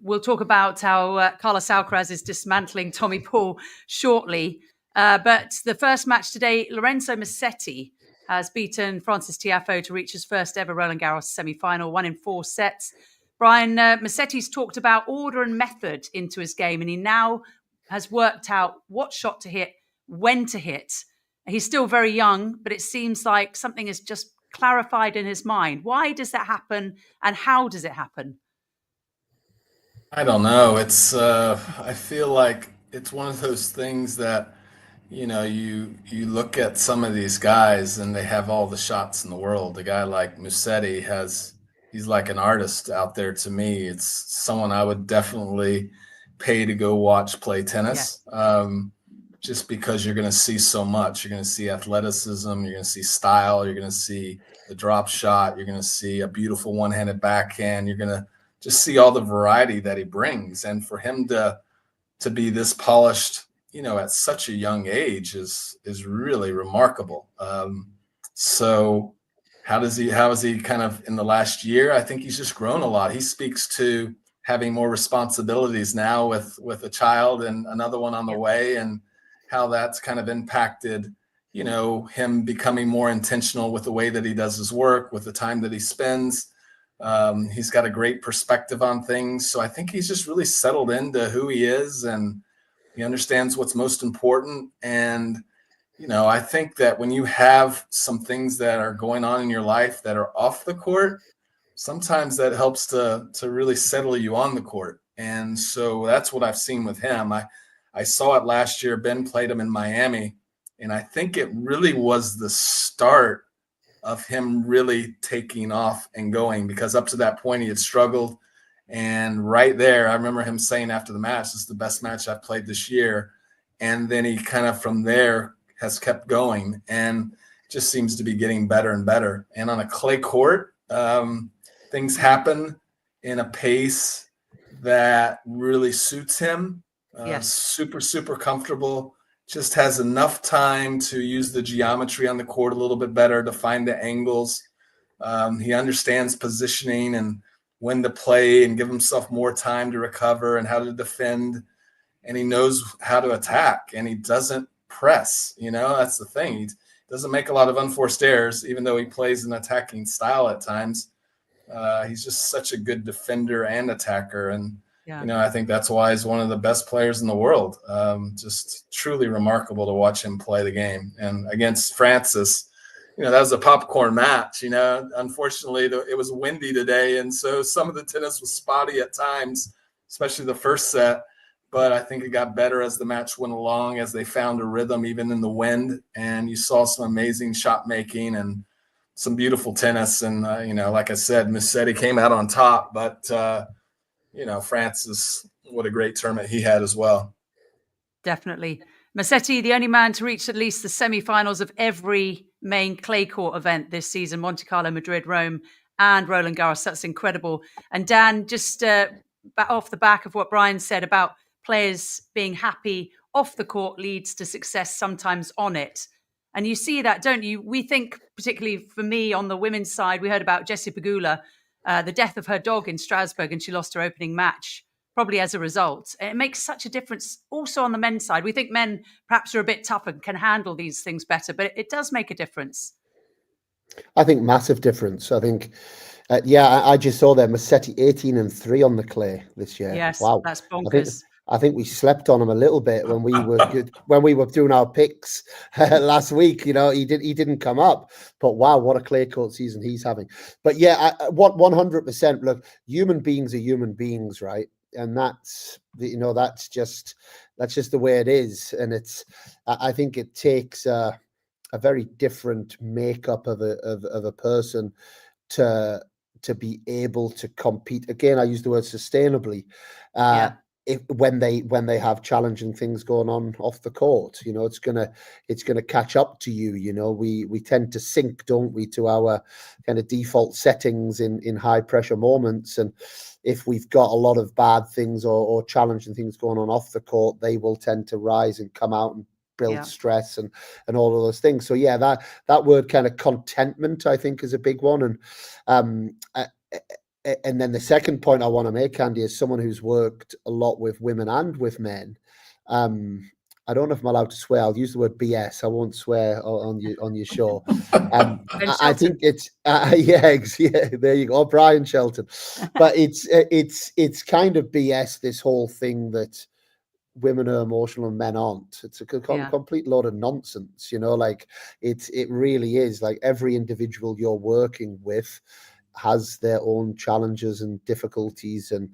We'll talk about how Carlos Alcaraz is dismantling Tommy Paul shortly. But the first match today, Lorenzo Musetti has beaten Francis Tiafoe to reach his first ever Roland Garros semi-final, 1 in 4 sets. Bryan, Musetti's talked about order and method into his game, and he now has worked out what shot to hit, when to hit. He's still very young, but it seems like something is just clarified in his mind. Why does that happen, and how does it happen? I don't know. It's I feel like it's one of those things that, you know, you look at some of these guys and they have all the shots in the world. A guy like Musetti he's like an artist out there to me. It's someone I would definitely pay to go watch play tennis. just because you're going to see so much. You're going to see athleticism, you're going to see style, you're going to see the drop shot, you're going to see a beautiful one-handed backhand, you're going to just see all the variety that he brings. And for him to be this polished, at such a young age is really remarkable. So how is he kind of in the last year? I think he's just grown a lot. He speaks to having more responsibilities now with a child and another one on the way, and how that's kind of impacted, him becoming more intentional with the way that he does his work, with the time that he spends. He's got a great perspective on things. So I think he's just really settled into who he is, and he understands what's most important. And, I think that when you have some things that are going on in your life that are off the court, sometimes that helps to really settle you on the court. And so that's what I've seen with him. I saw it last year. Ben played him in Miami, and I think it really was the start of him really taking off and going, because up to that point he had struggled. And right there, I remember him saying after the match, "This is the best match I've played this year." And then he kind of from there has kept going and just seems to be getting better and better. And on a clay court, things happen in a pace that really suits him. Super, super comfortable. Just has enough time to use the geometry on the court a little bit better, to find the angles. He understands positioning and when to play and give himself more time to recover and how to defend. And he knows how to attack, and he doesn't press. That's the thing. He doesn't make a lot of unforced errors, even though he plays an attacking style at times. He's just such a good defender and attacker. And, I think that's why he's one of the best players in the world. Just truly remarkable to watch him play the game. And against Francis, that was a popcorn match. Unfortunately, it was windy today, and so some of the tennis was spotty at times, especially the first set. But I think it got better as the match went along, as they found a rhythm even in the wind. And you saw some amazing shot making and some beautiful tennis. And, like I said, Musetti came out on top. But, Francis, what a great tournament he had as well. Definitely. Musetti, the only man to reach at least the semi-finals of every main clay court event this season: Monte Carlo, Madrid, Rome, and Roland Garros. That's incredible. And Dan, just off the back of what Bryan said about players being happy off the court leads to success sometimes on it. And you see that, don't you? We think, particularly for me on the women's side, we heard about Jessie Pegula, the death of her dog in Strasbourg, and she lost her opening match, probably as a result. It makes such a difference also on the men's side. We think men perhaps are a bit tougher and can handle these things better, but it does make a difference. I think massive difference. I think, I just saw there, Musetti 18-3 on the clay this year. Yes, wow, that's bonkers. I think we slept on him a little bit when we were when we were doing our picks last week. He didn't come up, but wow, what a clay court season he's having. But 100%. Look, human beings are human beings, right? And that's just the way it is. And I think it takes a very different makeup of a person to be able to compete. Again, I use the word sustainably. When they have challenging things going on off the court, it's gonna catch up to you. We tend to sink, don't we, to our kind of default settings in high pressure moments, and if we've got a lot of bad things or challenging things going on off the court, they will tend to rise and come out and build stress and all of those things. So that word kind of contentment, I think, is a big one. And then the second point I want to make, Andy, is someone who's worked a lot with women and with men. I don't know if I'm allowed to swear. I'll use the word BS. I won't swear on your show. I think it's there you go, Bryan Shelton. But it's kind of BS, this whole thing that women are emotional and men aren't. It's a complete load of nonsense. It really is. Like, every individual you're working with has their own challenges and difficulties, and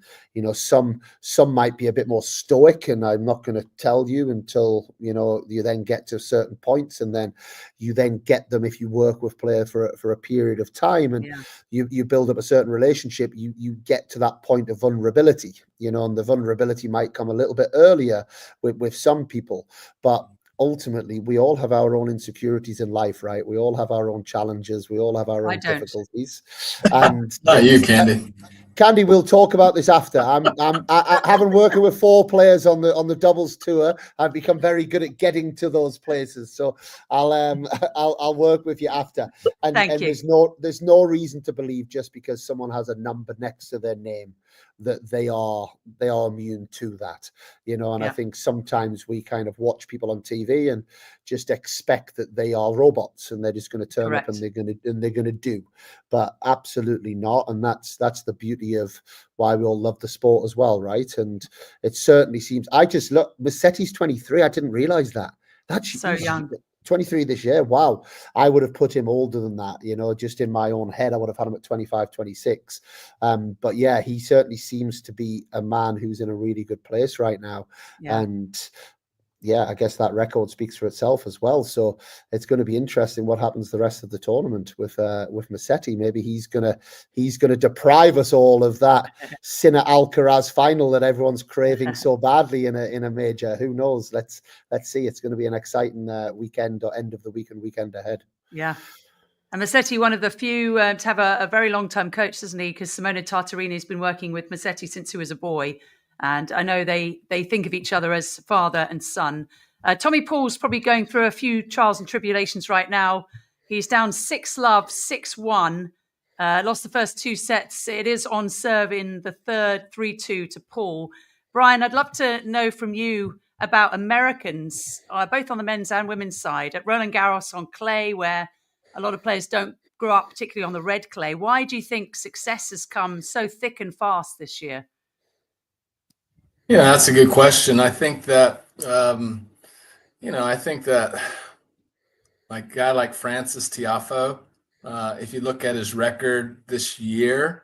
some might be a bit more stoic, and I'm not going to tell you until you then get to certain points, and then you then get them if you work with player for a period of time, and you build up a certain relationship, you get to that point of vulnerability, and the vulnerability might come a little bit earlier with some people, but ultimately we all have our own insecurities in life, right? We all have our own challenges. We all have our own difficulties. And not you, Candy. Candy, we'll talk about this after. I having working with 4 players on the doubles tour, I've become very good at getting to those places. So I'll work with you after. And Thank you. There's no reason to believe just because someone has a number next to their name that they are immune to that, you know. And I think sometimes we kind of watch people on TV and just expect that they are robots and they're just going to turn up and they're going to do, but absolutely not. And that's the beauty of why we all love the sport as well, right? And it certainly seems. I just look. Musetti's 23. I didn't realize that. That's so young. 23 this year. Wow. I would have put him older than that, you know, just in my own head. I would have had him at 25, 26. But yeah, he certainly seems to be a man who's in a really good place right now. Yeah. And yeah, I guess that record speaks for itself as well. So it's going to be interesting what happens the rest of the tournament with Musetti. Maybe he's gonna deprive us all of that Sinner Alcaraz final that everyone's craving so badly in a major. Who knows? Let's see. It's going to be an exciting weekend or end of the week and weekend ahead. Yeah. And Musetti, one of the few to have a very long-term coach, isn't he? Because Simona Tartarini has been working with Musetti since he was a boy. And I know they think of each other as father and son. Tommy Paul's probably going through a few trials and tribulations right now. He's down 6-love, 6-1. Lost the first 2 sets. It is on serve in the third, 3-2 to Paul. Bryan, I'd love to know from you about Americans, both on the men's and women's side, at Roland Garros on clay, where a lot of players don't grow up particularly on the red clay. Why do you think success has come so thick and fast this year? Yeah, that's a good question. I think that, like a guy like Francis Tiafoe, if you look at his record this year,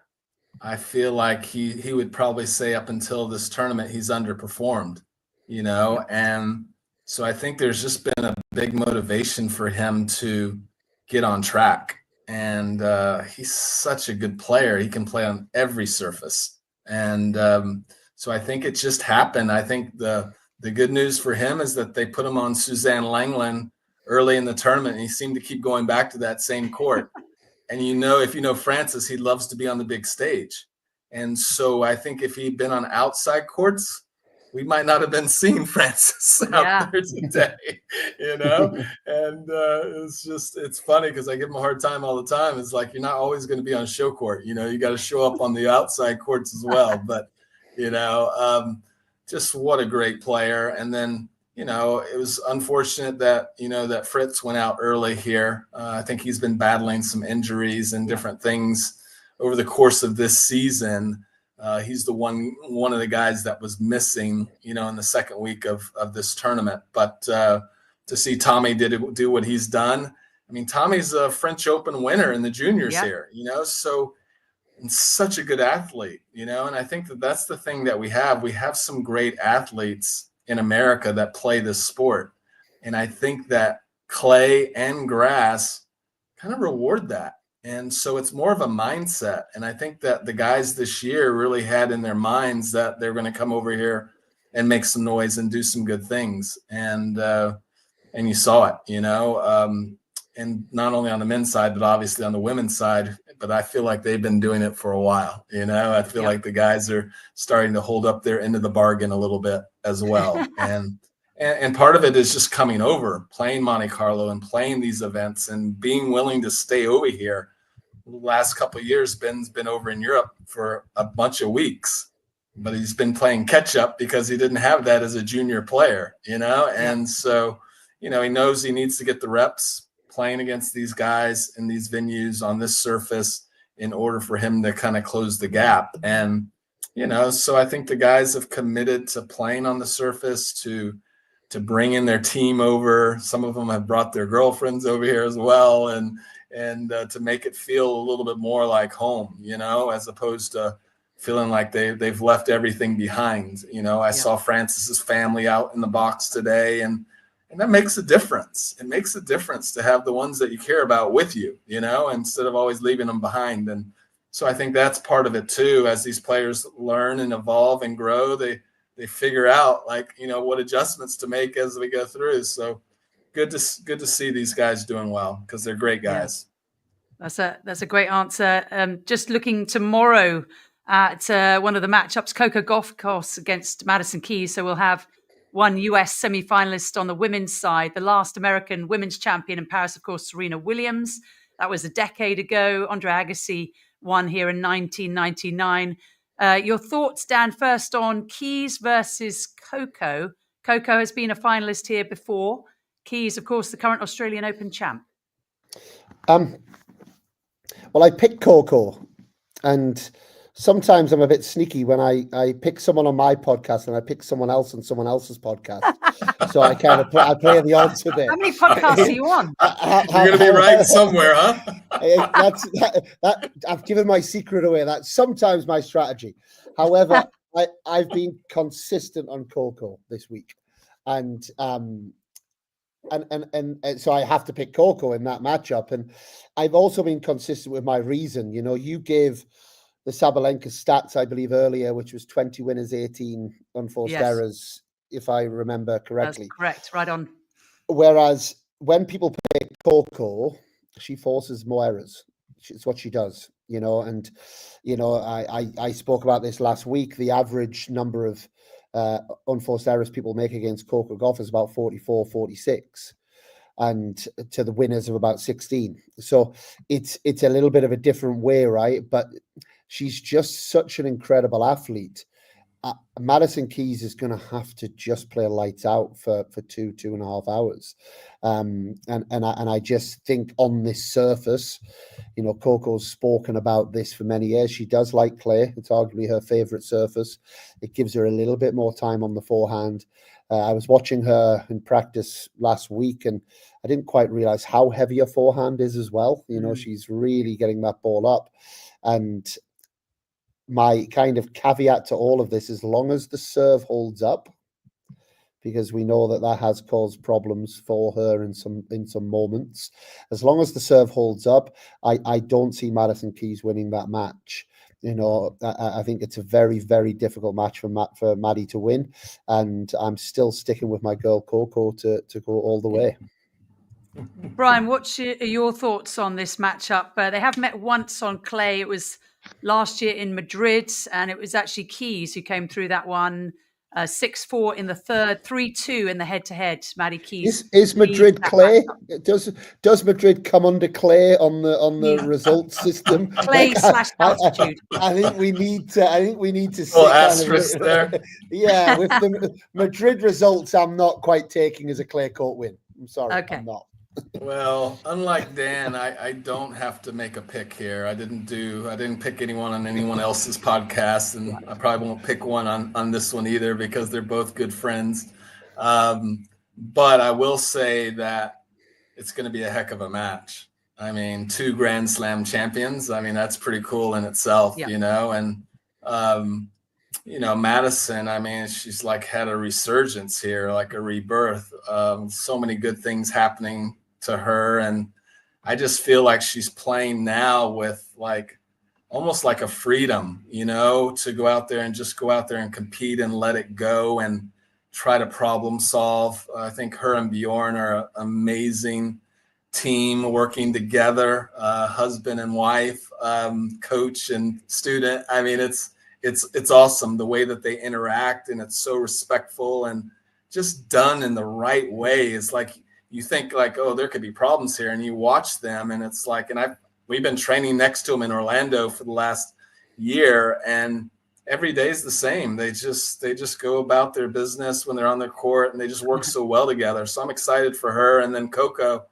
I feel like he would probably say up until this tournament, he's underperformed, you know? And so I think there's just been a big motivation for him to get on track. And he's such a good player. He can play on every surface. And so I think it just happened. I think the good news for him is that they put him on Suzanne Lenglen early in the tournament, and he seemed to keep going back to that same court. And you know, if you know Francis, he loves to be on the big stage. And so I think if he'd been on outside courts, we might not have been seeing Francis out there today, you know? And it's funny because I give him a hard time all the time. It's like, you're not always going to be on show court. You know, you got to show up on the outside courts as well. But, you know, just what a great player. And then, you know, it was unfortunate that, you know, that Fritz went out early here. I think he's been battling some injuries and different things over the course of this season. He's the one of the guys that was missing, you know, in the second week of this tournament. But to see Tommy do what he's done, I mean, Tommy's a French Open winner in the juniors here, you know, so and such a good athlete, you know, and I think that's the thing that we have. We have some great athletes in America that play this sport. And I think that clay and grass kind of reward that. And so it's more of a mindset. And I think that the guys this year really had in their minds that they're going to come over here and make some noise and do some good things. And you saw it, you know, and not only on the men's side, but obviously on the women's side. But I feel like they've been doing it for a while, you know. I feel like the guys are starting to hold up their end of the bargain a little bit as well. And part of it is just coming over, playing Monte Carlo and playing these events and being willing to stay over here. The last couple of years, Ben's been over in Europe for a bunch of weeks, but he's been playing catch up because he didn't have that as a junior player, you know. And so, you know, he knows he needs to get the reps playing against these guys in these venues on this surface in order for him to kind of close the gap. And, you know, so I think the guys have committed to playing on the surface, to bring in their team over. Some of them have brought their girlfriends over here as well. And to make it feel a little bit more like home, you know, as opposed to feeling like they've left everything behind. You know, I saw Francis's family out in the box today, and that makes a difference. It makes a difference to have the ones that you care about with you, you know, instead of always leaving them behind. And so I think that's part of it too. As these players learn and evolve and grow, they figure out, like, you know, what adjustments to make as we go through. So good to see these guys doing well because they're great guys. Yeah. That's a great answer. Just looking tomorrow at one of the matchups, Coco Golf Course against Madison Keys. So we'll have one US semi-finalist on the women's side. The last American women's champion in Paris, of course, Serena Williams. That was a decade ago. Andre Agassi won here in 1999. Your thoughts, Dan, first on Keys versus Coco. Coco has been a finalist here before. Keys, of course, the current Australian Open champ. Well, I picked Coco, and sometimes I'm a bit sneaky when I pick someone on my podcast and I pick someone else on someone else's podcast. So I kind of play the odds a bit. How many podcasts are you on? You're going to be right somewhere, huh? I've given my secret away. That's sometimes my strategy. However, I've been consistent on Coco this week, and so I have to pick Coco in that matchup. And I've also been consistent with my reason. You know, you gave the Sabalenka stats, I believe, earlier, which was 20 winners, 18 unforced errors, if I remember correctly. That's correct, right on. Whereas when people pick Coco, she forces more errors. It's what she does, you know. And, you know, I spoke about this last week. The average number of unforced errors people make against Coco Gauff is about 44, 46, and to the winners of about 16. So it's a little bit of a different way, right? But she's just such an incredible athlete. Madison Keys is going to have to just play lights out for 2.5 hours. And I just think on this surface, you know, Coco's spoken about this for many years. She does like clay. It's arguably her favorite surface. It gives her a little bit more time on the forehand. I was watching her in practice last week, and I didn't quite realize how heavy her forehand is as well. You know, she's really getting that ball up. And my kind of caveat to all of this, as long as the serve holds up, because we know that has caused problems for her in some moments. As long as the serve holds up, I don't see Madison Keys winning that match. You know, I think it's a very, very difficult match for Maddie to win, and I'm still sticking with my girl Coco to go all the way. Bryan, what's your thoughts on this matchup? They have met once on clay. It was last year in Madrid, and it was actually Keys who came through that one. 6-4 in the third, 3-2 in the head-to-head. Maddie Keys is Madrid clay? Does Madrid come under clay on the results system? Clay / altitude. I think we need to. Well, asterisk there. Yeah, with the Madrid results, I'm not quite taking as a clear court win. I'm sorry, okay. I'm not. Well, unlike Dan, I don't have to make a pick here. I didn't pick anyone on anyone else's podcast, and I probably won't pick one on this one either because they're both good friends. But I will say that it's going to be a heck of a match. I mean, 2 Grand Slam champions. I mean, that's pretty cool in itself, you know, and, you know, Madison, I mean, she's like had a resurgence here, like a rebirth. So many good things happening to her, and I just feel like she's playing now with like almost like a freedom, you know, to go out there and compete and let it go and try to problem solve. I think her and Bjorn are an amazing team working together, husband and wife, coach and student. I mean, it's awesome the way that they interact, and it's so respectful and just done in the right way. It's like you think like, oh, there could be problems here, and you watch them, and it's like, and we've been training next to them in Orlando for the last year, and every day is the same. They just go about their business when they're on their court, and they just work so well together. So I'm excited for her. And then Coco,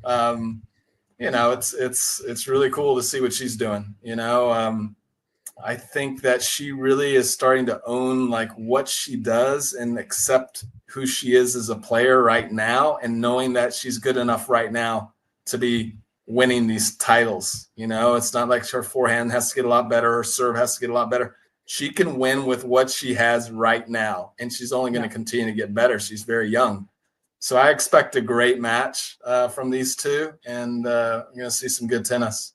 you know, it's really cool to see what she's doing. You know, I think that she really is starting to own like what she does and accept who she is as a player right now, and knowing that she's good enough right now to be winning these titles. You know, it's not like her forehand has to get a lot better, her serve has to get a lot better. She can win with what she has right now, and she's only going to continue to get better. She's very young. So I expect a great match from these two, and you're going to see some good tennis.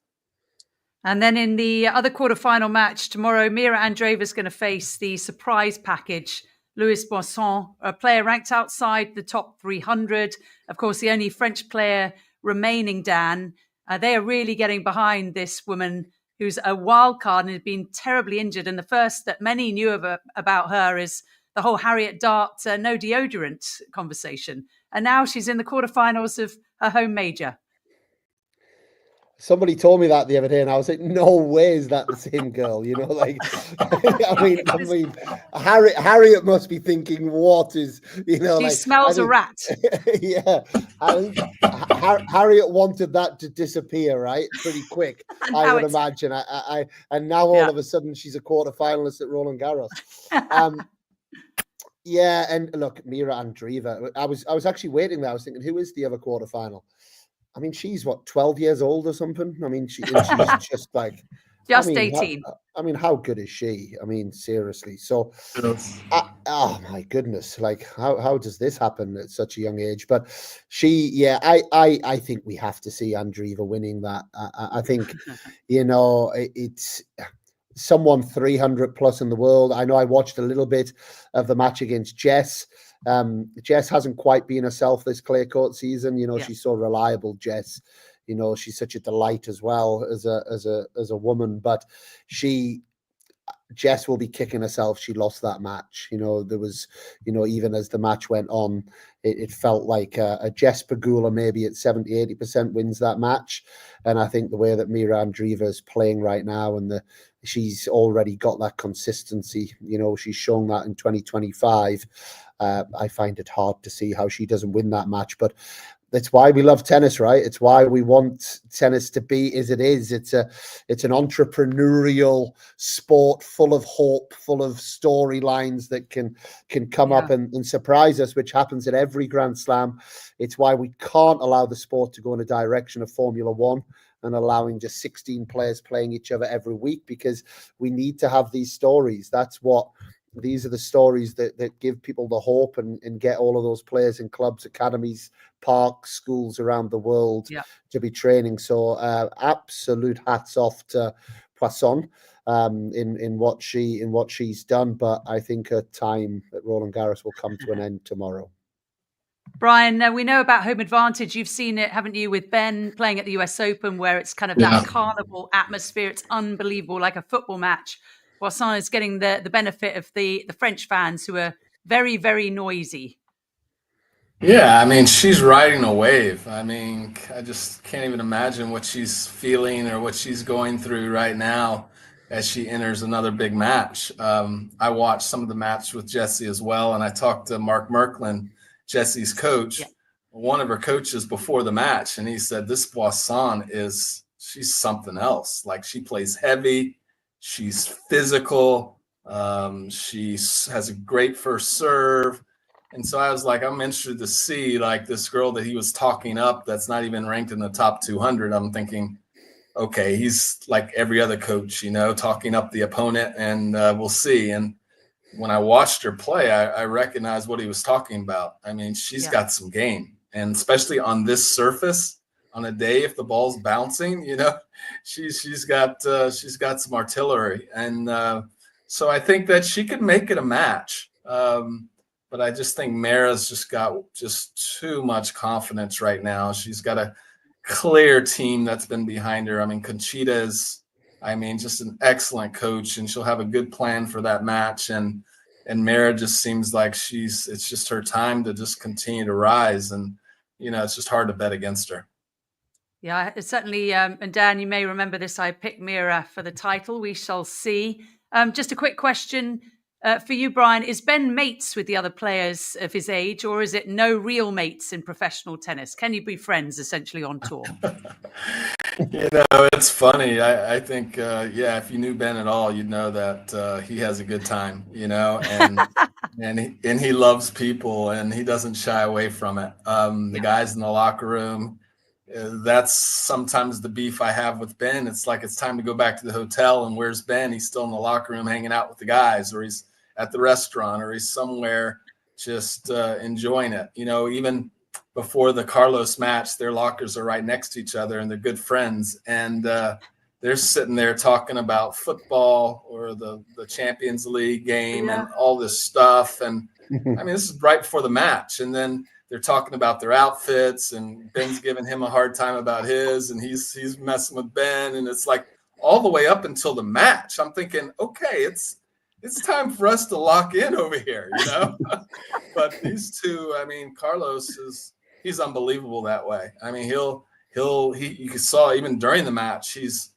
And then in the other quarterfinal match tomorrow, Mira Andreeva is going to face the surprise package, Louis Boisson, a player ranked outside the top 300. Of course, the only French player remaining, Dan. They are really getting behind this woman who's a wild card and has been terribly injured. And the first that many knew about her is the whole Harriet Dart no deodorant conversation. And now she's in the quarterfinals of her home major. Somebody told me that the other day, and I was like, "No way, is that the same girl?" You know, like, I mean, Harriet must be thinking, "What is, you know?" She smells a rat. Yeah, Harriet wanted that to disappear, right? Pretty quick, I would imagine. And now all of a sudden she's a quarterfinalist at Roland Garros. Yeah, and look, Mira Andreeva. I was actually waiting there. I was thinking, who is the other quarterfinal? I mean, she's what, 12 years old or something? I mean, she's just like... Just 18. I mean, how good is she? I mean, seriously. So, oh my goodness, like how does this happen at such a young age? But I think we have to see Andreeva winning that. I think, you know, it's someone 300 plus in the world. I know I watched a little bit of the match against Jess. Jess hasn't quite been herself this clay court season. You know, she's so reliable, Jess. You know, she's such a delight as well as a woman. But Jess will be kicking herself. She lost that match. You know, there was, you know, even as the match went on, it felt like a Jess Pegula maybe at 70-80% wins that match. And I think the way that Mira Andreeva is playing right now, and she's already got that consistency. You know, she's shown that in 2025. I find it hard to see how she doesn't win that match, but that's why we love tennis, right? It's why we want tennis to be as it is. It's an entrepreneurial sport full of hope, full of storylines that can come up and surprise us, which happens at every Grand Slam. It's why we can't allow the sport to go in a direction of Formula One and allowing just 16 players playing each other every week, because we need to have these stories. These are the stories that give people the hope and get all of those players in clubs, academies, parks, schools around the world to be training. So absolute hats off to Poisson in what she's done. But I think her time at Roland Garros will come to an end tomorrow. Bryan, we know about home advantage. You've seen it, haven't you, with Ben playing at the US Open, where it's kind of that carnival atmosphere. It's unbelievable, like a football match. Poisson is getting the benefit of the French fans, who are very, very noisy. Yeah, I mean, she's riding a wave. I mean, I just can't even imagine what she's feeling or what she's going through right now as she enters another big match. I watched some of the match with Jessie as well, and I talked to Mark Merklin, Jessie's coach, one of her coaches before the match, and he said, this Poisson she's something else. Like, she plays heavy. She's physical. She has a great first serve. And so I was like, I'm interested to see, like, this girl that he was talking up that's not even ranked in the top 200. I'm thinking, okay, he's like every other coach, you know, talking up the opponent, and we'll see. And when I watched her play, I recognized what he was talking about. I mean, she's got some game, and especially on this surface, on a day if the ball's bouncing, you know, she's got some artillery, and so I think that she could make it a match. But I just think Mara's just got too much confidence right now. She's got a clear team that's been behind her. I mean, Conchita is, just an excellent coach, and she'll have a good plan for that match. And Mara just seems like it's just her time to just continue to rise. And, you know, it's just hard to bet against her. Yeah, it's certainly. And Dan, you may remember this. I picked Mira for the title. We shall see. Just a quick question for you, Bryan. Is Ben mates with the other players of his age, or is it no real mates in professional tennis? Can you be friends essentially on tour? You know, it's funny. I think, if you knew Ben at all, you'd know that he has a good time, you know, and he loves people, and he doesn't shy away from it. The guys in the locker room, that's sometimes the beef I have with Ben. It's like, it's time to go back to the hotel, and where's Ben? He's still in the locker room hanging out with the guys, or he's at the restaurant, or he's somewhere just enjoying it. You know, even before the Carlos match, their lockers are right next to each other, and they're good friends. And they're sitting there talking about football or the Champions League game and all this stuff. And I mean, this is right before the match. And then they're talking about their outfits, and Ben's giving him a hard time about his, and he's messing with Ben. And it's like all the way up until the match. I'm thinking, okay, it's time for us to lock in over here, you know? But these two, I mean, Carlos he's unbelievable that way. I mean, you saw even during the match, he's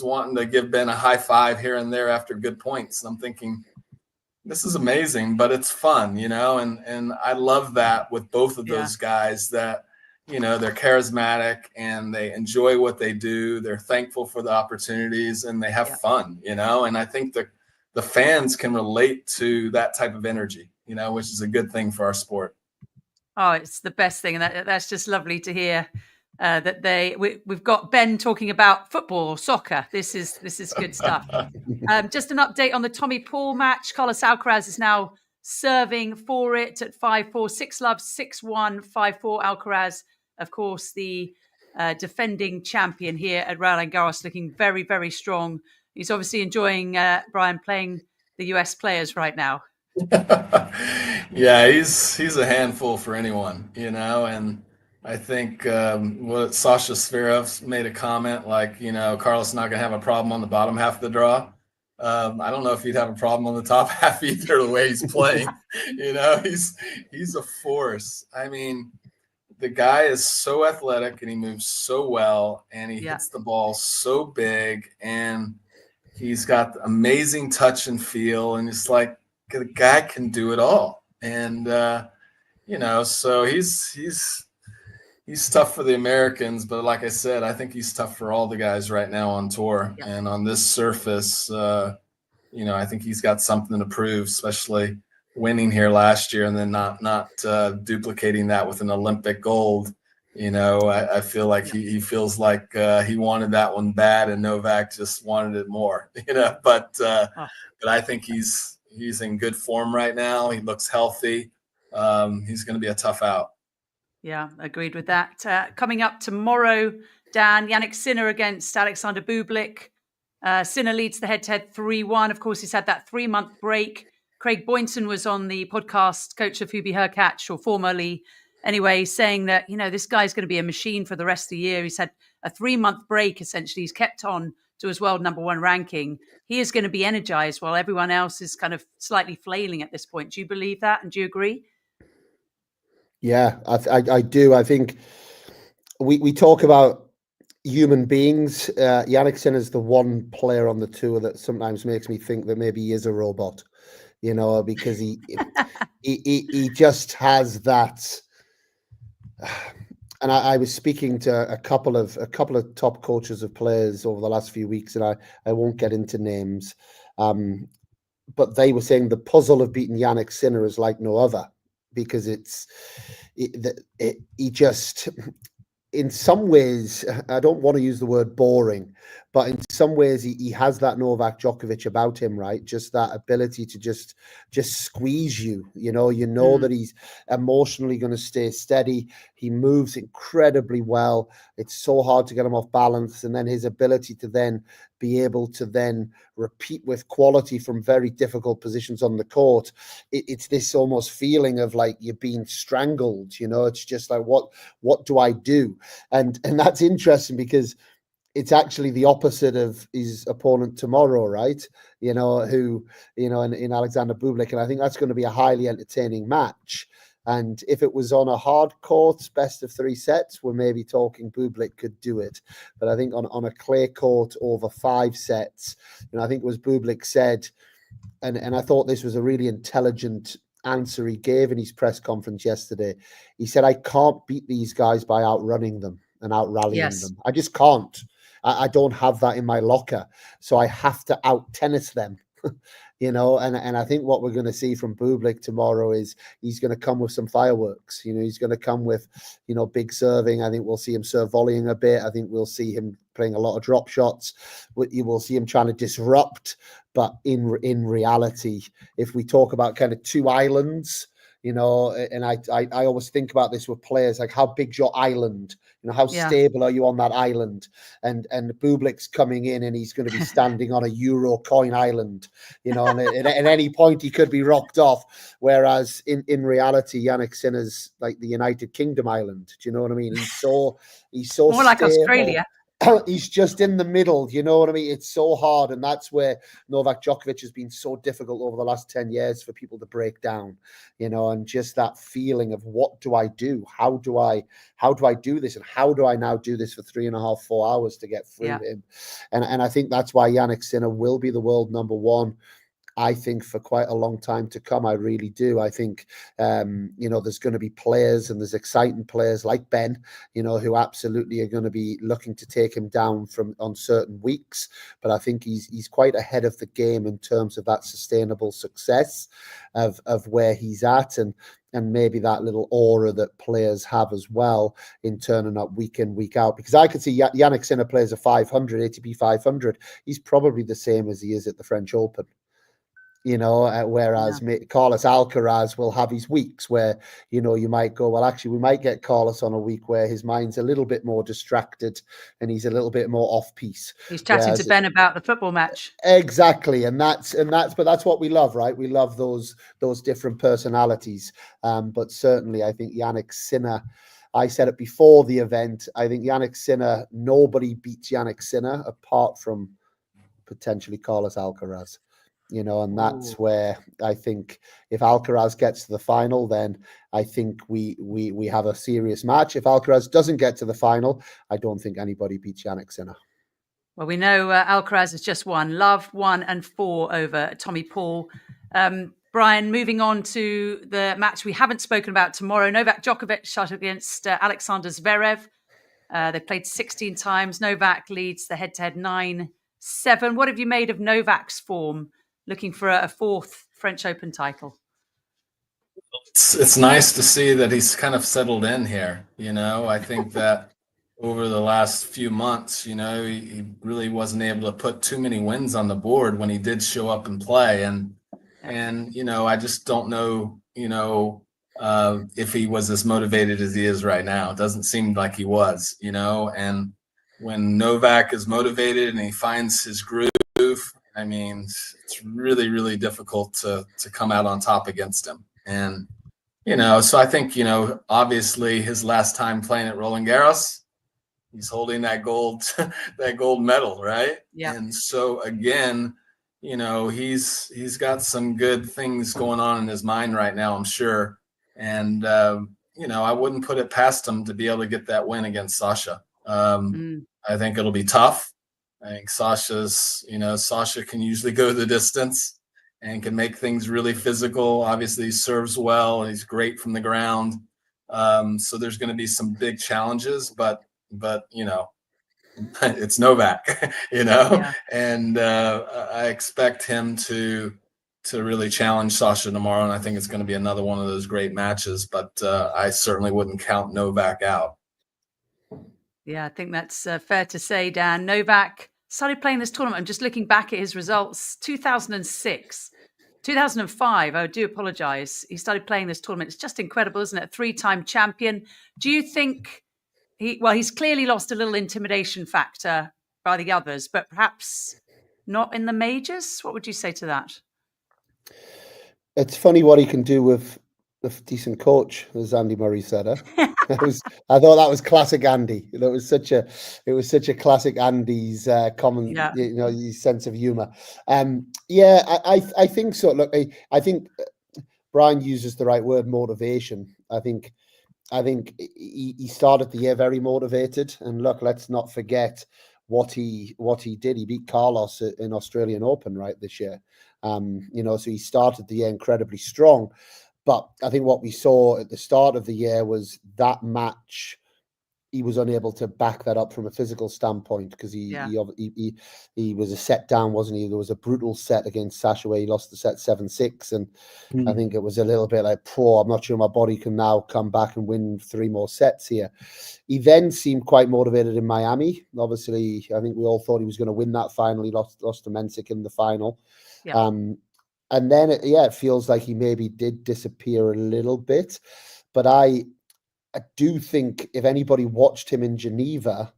wanting to give Ben a high five here and there after good points. And I'm thinking, this is amazing, but it's fun, you know? And I love that with both of those guys, that, you know, they're charismatic and they enjoy what they do. They're thankful for the opportunities and they have fun, you know? And I think the fans can relate to that type of energy, you know, which is a good thing for our sport. Oh, it's the best thing. And that's just lovely to hear. That we've got Ben talking about football or soccer. This is good stuff. Just an update on the Tommy Paul match. Carlos Alcaraz is now serving for it at 5-4, 6-love, 6-1, 5-4. Alcaraz, of course, the defending champion here at Roland Garros, looking very, very strong. He's obviously enjoying Bryan playing the US players right now. Yeah, he's a handful for anyone, you know, and I think Sasha Zverev made a comment like, you know, Carlos is not going to have a problem on the bottom half of the draw. I don't know if he'd have a problem on the top half either, the way he's playing. You know, he's a force. I mean, the guy is so athletic and he moves so well and he hits the ball so big and he's got amazing touch and feel, and it's like the guy can do it all. And you know, so he's tough for the Americans, but like I said, I think he's tough for all the guys right now on tour. And on this surface, you know, I think he's got something to prove, especially winning here last year and then not duplicating that with an Olympic gold. You know, I feel like he feels like he wanted that one bad and Novak just wanted it more, you know, but I think he's in good form right now. He looks healthy. He's going to be a tough out. Yeah, agreed with that. Coming up tomorrow, Dan, Jannik Sinner against Alexander Bublik. Sinner leads the head-to-head 3-1. Of course, he's had that 3-month break. Craig Boynton was on the podcast, coach of Hubie Hurkacz, or formerly anyway, saying that, you know, this guy's going to be a machine for the rest of the year. He's had a 3-month break, essentially. He's kept on to his world #1 ranking. He is going to be energized while everyone else is kind of slightly flailing at this point. Do you believe that? And do you agree? Yeah, I do. I think we talk about human beings. Jannik Sinner is the one player on the tour that sometimes makes me think that maybe he is a robot, you know, because he just has that. And I was speaking to a couple of top coaches of players over the last few weeks, and I won't get into names, but they were saying the puzzle of beating Jannik Sinner is like no other, because he just, in some ways, I don't want to use the word boring, but in some ways he has that Novak Djokovic about him, right? Just that ability to just squeeze you, you know that he's emotionally going to stay steady. He moves incredibly well. It's so hard to get him off balance. And then his ability to then be able to then repeat with quality from very difficult positions on the court. It's this almost feeling of like you're being strangled, you know, it's just like, what do I do? And that's interesting because it's actually the opposite of his opponent tomorrow, right? You know, who, you know, in Alexander Bublik. And I think that's going to be a highly entertaining match. And if it was on a hard court, best of 3 sets, we're maybe talking Bublik could do it. But I think on a clay court over 5 sets, you know, I think it was Bublik said, and I thought this was a really intelligent answer he gave in his press conference yesterday. He said, I can't beat these guys by outrunning them and out-rallying them. I just can't. I don't have that in my locker. So I have to out-tennis them. You know, and I think what we're going to see from Bublik tomorrow is he's going to come with some fireworks. You know, he's going to come with, you know, big serving. I think we'll see him serve volleying a bit. I think we'll see him playing a lot of drop shots. You will see him trying to disrupt. But in reality, if we talk about kind of 2 islands, you know, and I always think about this with players, like how big's your island? You know, how stable are you on that island? And Bublik's coming in and he's going to be standing on a euro coin island, you know, and at any point he could be rocked off. Whereas in reality, Yannick Sinner's like the United Kingdom island. Do you know what I mean? He's so more like stable. Australia. He's just in the middle, you know what I mean? It's so hard, and that's where Novak Djokovic has been so difficult over the last 10 years for people to break down, you know, and just that feeling of what do I do? How do I do this? And how do I now do this for 3.5, 4 hours to get through him? And I think that's why Yannick Sinner will be the world number one, I think, for quite a long time to come. I really do. I think, you know, there's going to be players, and there's exciting players like Ben, you know, who absolutely are going to be looking to take him down on certain weeks. But I think he's quite ahead of the game in terms of that sustainable success of where he's at, and maybe that little aura that players have as well in turning up week in, week out. Because I could see Yannick Sinner plays a 500, ATP 500. He's probably the same as he is at the French Open. You know, whereas Carlos Alcaraz will have his weeks where, you know, you might go, well, actually, we might get Carlos on a week where his mind's a little bit more distracted and he's a little bit more off piece. He's chatting to Ben about the football match. Exactly, but that's what we love, right? We love those different personalities. But certainly, I think Yannick Sinner. I said it before the event. I think Yannick Sinner. Nobody beats Yannick Sinner apart from potentially Carlos Alcaraz. You know, and that's where I think if Alcaraz gets to the final, then I think we have a serious match. If Alcaraz doesn't get to the final, I don't think anybody beats Yannick Sinner. Well, we know Alcaraz has just won. Love 1 and 4 over Tommy Paul. Bryan, moving on to the match we haven't spoken about tomorrow. Novak Djokovic shot against Alexander Zverev. They played 16 times. Novak leads the head-to-head 9-7. What have you made of Novak's form, looking for a fourth French Open title? It's nice to see that he's kind of settled in here. You know, I think that over the last few months, you know, he really wasn't able to put too many wins on the board when he did show up and play. And you know, I just don't know, you know, if he was as motivated as he is right now. It doesn't seem like he was, you know. And when Novak is motivated and he finds his groove, I mean, it's really, really difficult to come out on top against him. And, you know, so I think, you know, obviously his last time playing at Roland Garros, he's holding that gold medal, right? Yeah. And so again, you know, he's got some good things going on in his mind right now, I'm sure. And, you know, I wouldn't put it past him to be able to get that win against Sasha. I think it'll be tough. I think Sasha can usually go the distance and can make things really physical. Obviously, he serves well and he's great from the ground. So there's going to be some big challenges, but you know, it's Novak, you know, and I expect him to really challenge Sasha tomorrow. And I think it's going to be another one of those great matches, but I certainly wouldn't count Novak out. Yeah, I think that's fair to say, Dan. Novak started playing this tournament. I'm just looking back at his results. 2006, 2005. I do apologize. He started playing this tournament. It's just incredible, isn't it? A 3-time champion. Do you think he's clearly lost a little intimidation factor by the others, but perhaps not in the majors? What would you say to that? It's funny what he can do with a decent coach, as Andy Murray said. I thought that was classic Andy. It was such a classic Andy's common, you know, his sense of humor. I think so. Look, I think Bryan uses the right word, motivation. I think he started the year very motivated, and look, let's not forget what he did. He beat Carlos in Australian Open right this year. You know, so he started the year incredibly strong. But I think what we saw at the start of the year was that match, he was unable to back that up from a physical standpoint because he was a set down, wasn't he? There was a brutal set against Sasha where he lost the set 7-6. And I think it was a little bit like, I'm not sure my body can now come back and win 3 more sets here. He then seemed quite motivated in Miami. Obviously, I think we all thought he was going to win that final. He lost to Mensik in the final. Yeah. then it feels like he maybe did disappear a little bit. But I do think if anybody watched him in Geneva,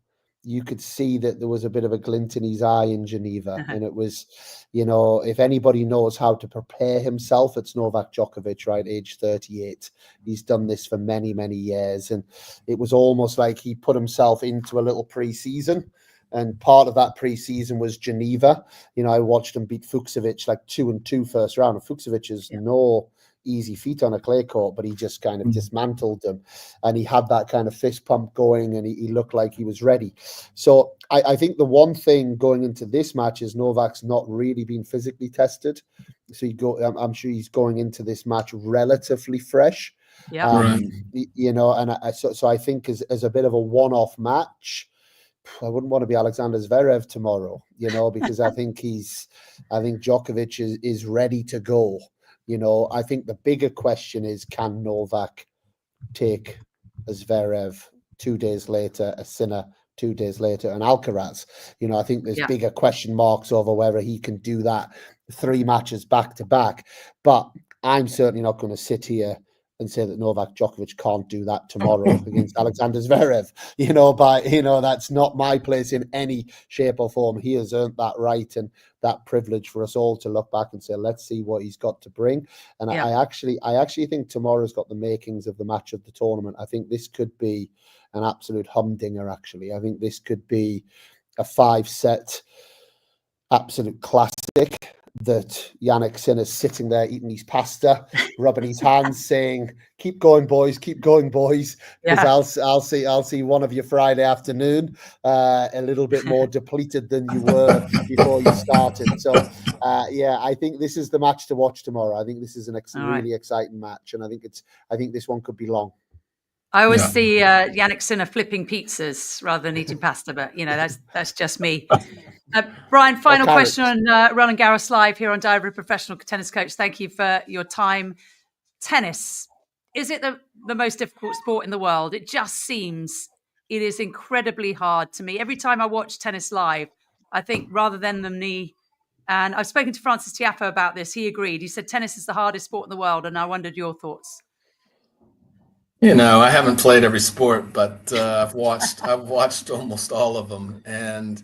you could see that there was a bit of a glint in his eye in Geneva. And it was, if anybody knows how to prepare himself, it's Novak Djokovic, right? Age 38. He's done this for many, many years. And it was almost like he put himself into a little pre-season. And part of that pre-season was Geneva. I watched him beat Fucsovic like 2-2 first round. And Fucsovic is no easy feat on a clay court, but he just kind of dismantled them, and he had that kind of fist pump going, and he looked like he was ready. So I think the one thing going into this match is Novak's not really been physically tested, so I'm sure he's going into this match relatively fresh. Yeah, so I think as a bit of a one-off match, I wouldn't want to be Alexander Zverev tomorrow, because I think Djokovic is ready to go. I think the bigger question is, can Novak take a Zverev 2 days later, a Sinner 2 days later, and Alcaraz? I think there's bigger question marks over whether he can do that 3 matches back to back. But I'm certainly not going to sit here and say that Novak Djokovic can't do that tomorrow against Alexander Zverev. That's not my place in any shape or form. He has earned that right and that privilege for us all to look back and say, let's see what he's got to bring. And I actually think tomorrow's got the makings of the match of the tournament. I think this could be an absolute humdinger, actually. I think this could be a 5-set absolute classic that Jannik Sinner's sitting there eating his pasta, rubbing his hands, saying, keep going, boys, because I'll see one of you Friday afternoon, a little bit more depleted than you were before you started. So, I think this is the match to watch tomorrow. I think this is an really exciting match, and I think this one could be long. I always see Jannik Sinner flipping pizzas rather than eating pasta, but that's just me. Bryan, final question on Roland Garros Live here on Diary of a Professional Tennis Coach. Thank you for your time. Tennis, is it the most difficult sport in the world? It just seems it is incredibly hard to me. Every time I watch tennis live, I think rather than the knee. And I've spoken to Francis Tiafoe about this. He agreed. He said tennis is the hardest sport in the world, and I wondered your thoughts. I haven't played every sport, but I've watched almost all of them. And,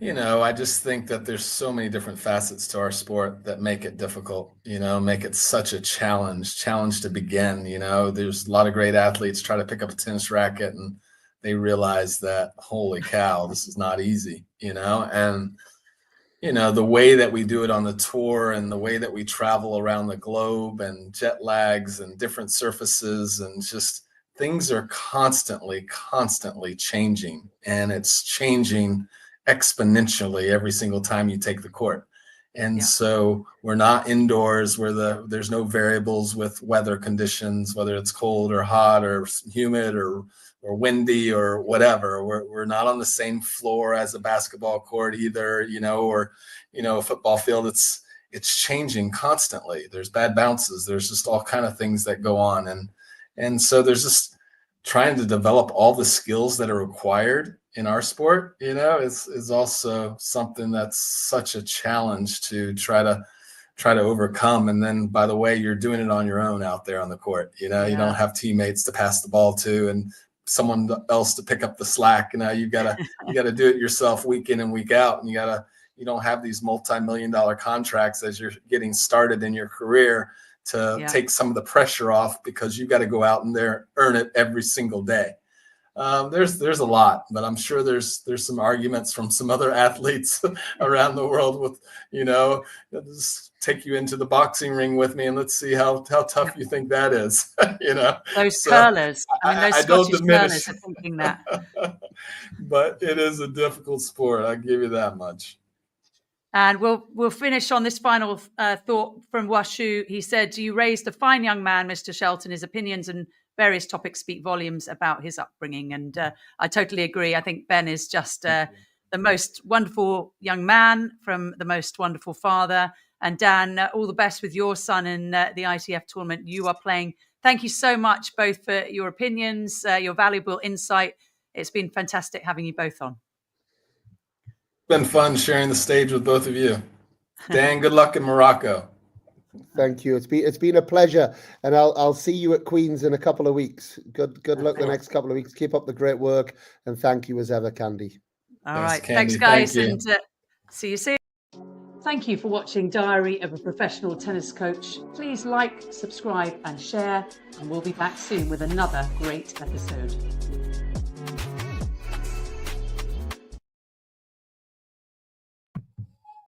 I just think that there's so many different facets to our sport that make it difficult, make it such a challenge to begin. There's a lot of great athletes try to pick up a tennis racket and they realize that, holy cow, this is not easy, and the way that we do it on the tour and the way that we travel around the globe and jet lags and different surfaces and just things are constantly changing, and it's changing exponentially every single time you take the court. And so we're not indoors where there's no variables with weather conditions, whether it's cold or hot or humid or windy or whatever. We're not on the same floor as a basketball court either, or a football field. It's changing constantly. There's bad bounces. There's just all kind of things that go on, and so there's just trying to develop all the skills that are required in our sport. Is also something that's such a challenge to try to overcome. And then, by the way, you're doing it on your own out there on the court. You don't have teammates to pass the ball to and someone else to pick up the slack. You gotta do it yourself week in and week out. And you don't have these multi-million-dollar contracts as you're getting started in your career to take some of the pressure off, because you got to go out and earn it every single day. There's a lot, but I'm sure there's some arguments from some other athletes around the world with, just take you into the boxing ring with me and let's see how tough you think that is. Those curlers. Those Scottish curlers are thinking that. But it is a difficult sport. I'll give you that much. And we'll finish on this final thought from Washu. He said, "You raised a fine young man, Mr. Shelton. His opinions and various topics speak volumes about his upbringing." And I totally agree. I think Ben is just the most wonderful young man from the most wonderful father. And Dan, all the best with your son in the ITF tournament you are playing. Thank you so much, both for your opinions, your valuable insight. It's been fantastic having you both on. Been fun sharing the stage with both of you. Dan, good luck in Morocco. Thank you. It's been a pleasure, and I'll see you at Queen's in a couple of weeks. Good luck the next couple of weeks. Keep up the great work, and thank you as ever, Candy. All right, thanks guys, and see you soon. Thank you for watching Diary of a Professional Tennis Coach. Please like, subscribe, and share, and we'll be back soon with another great episode.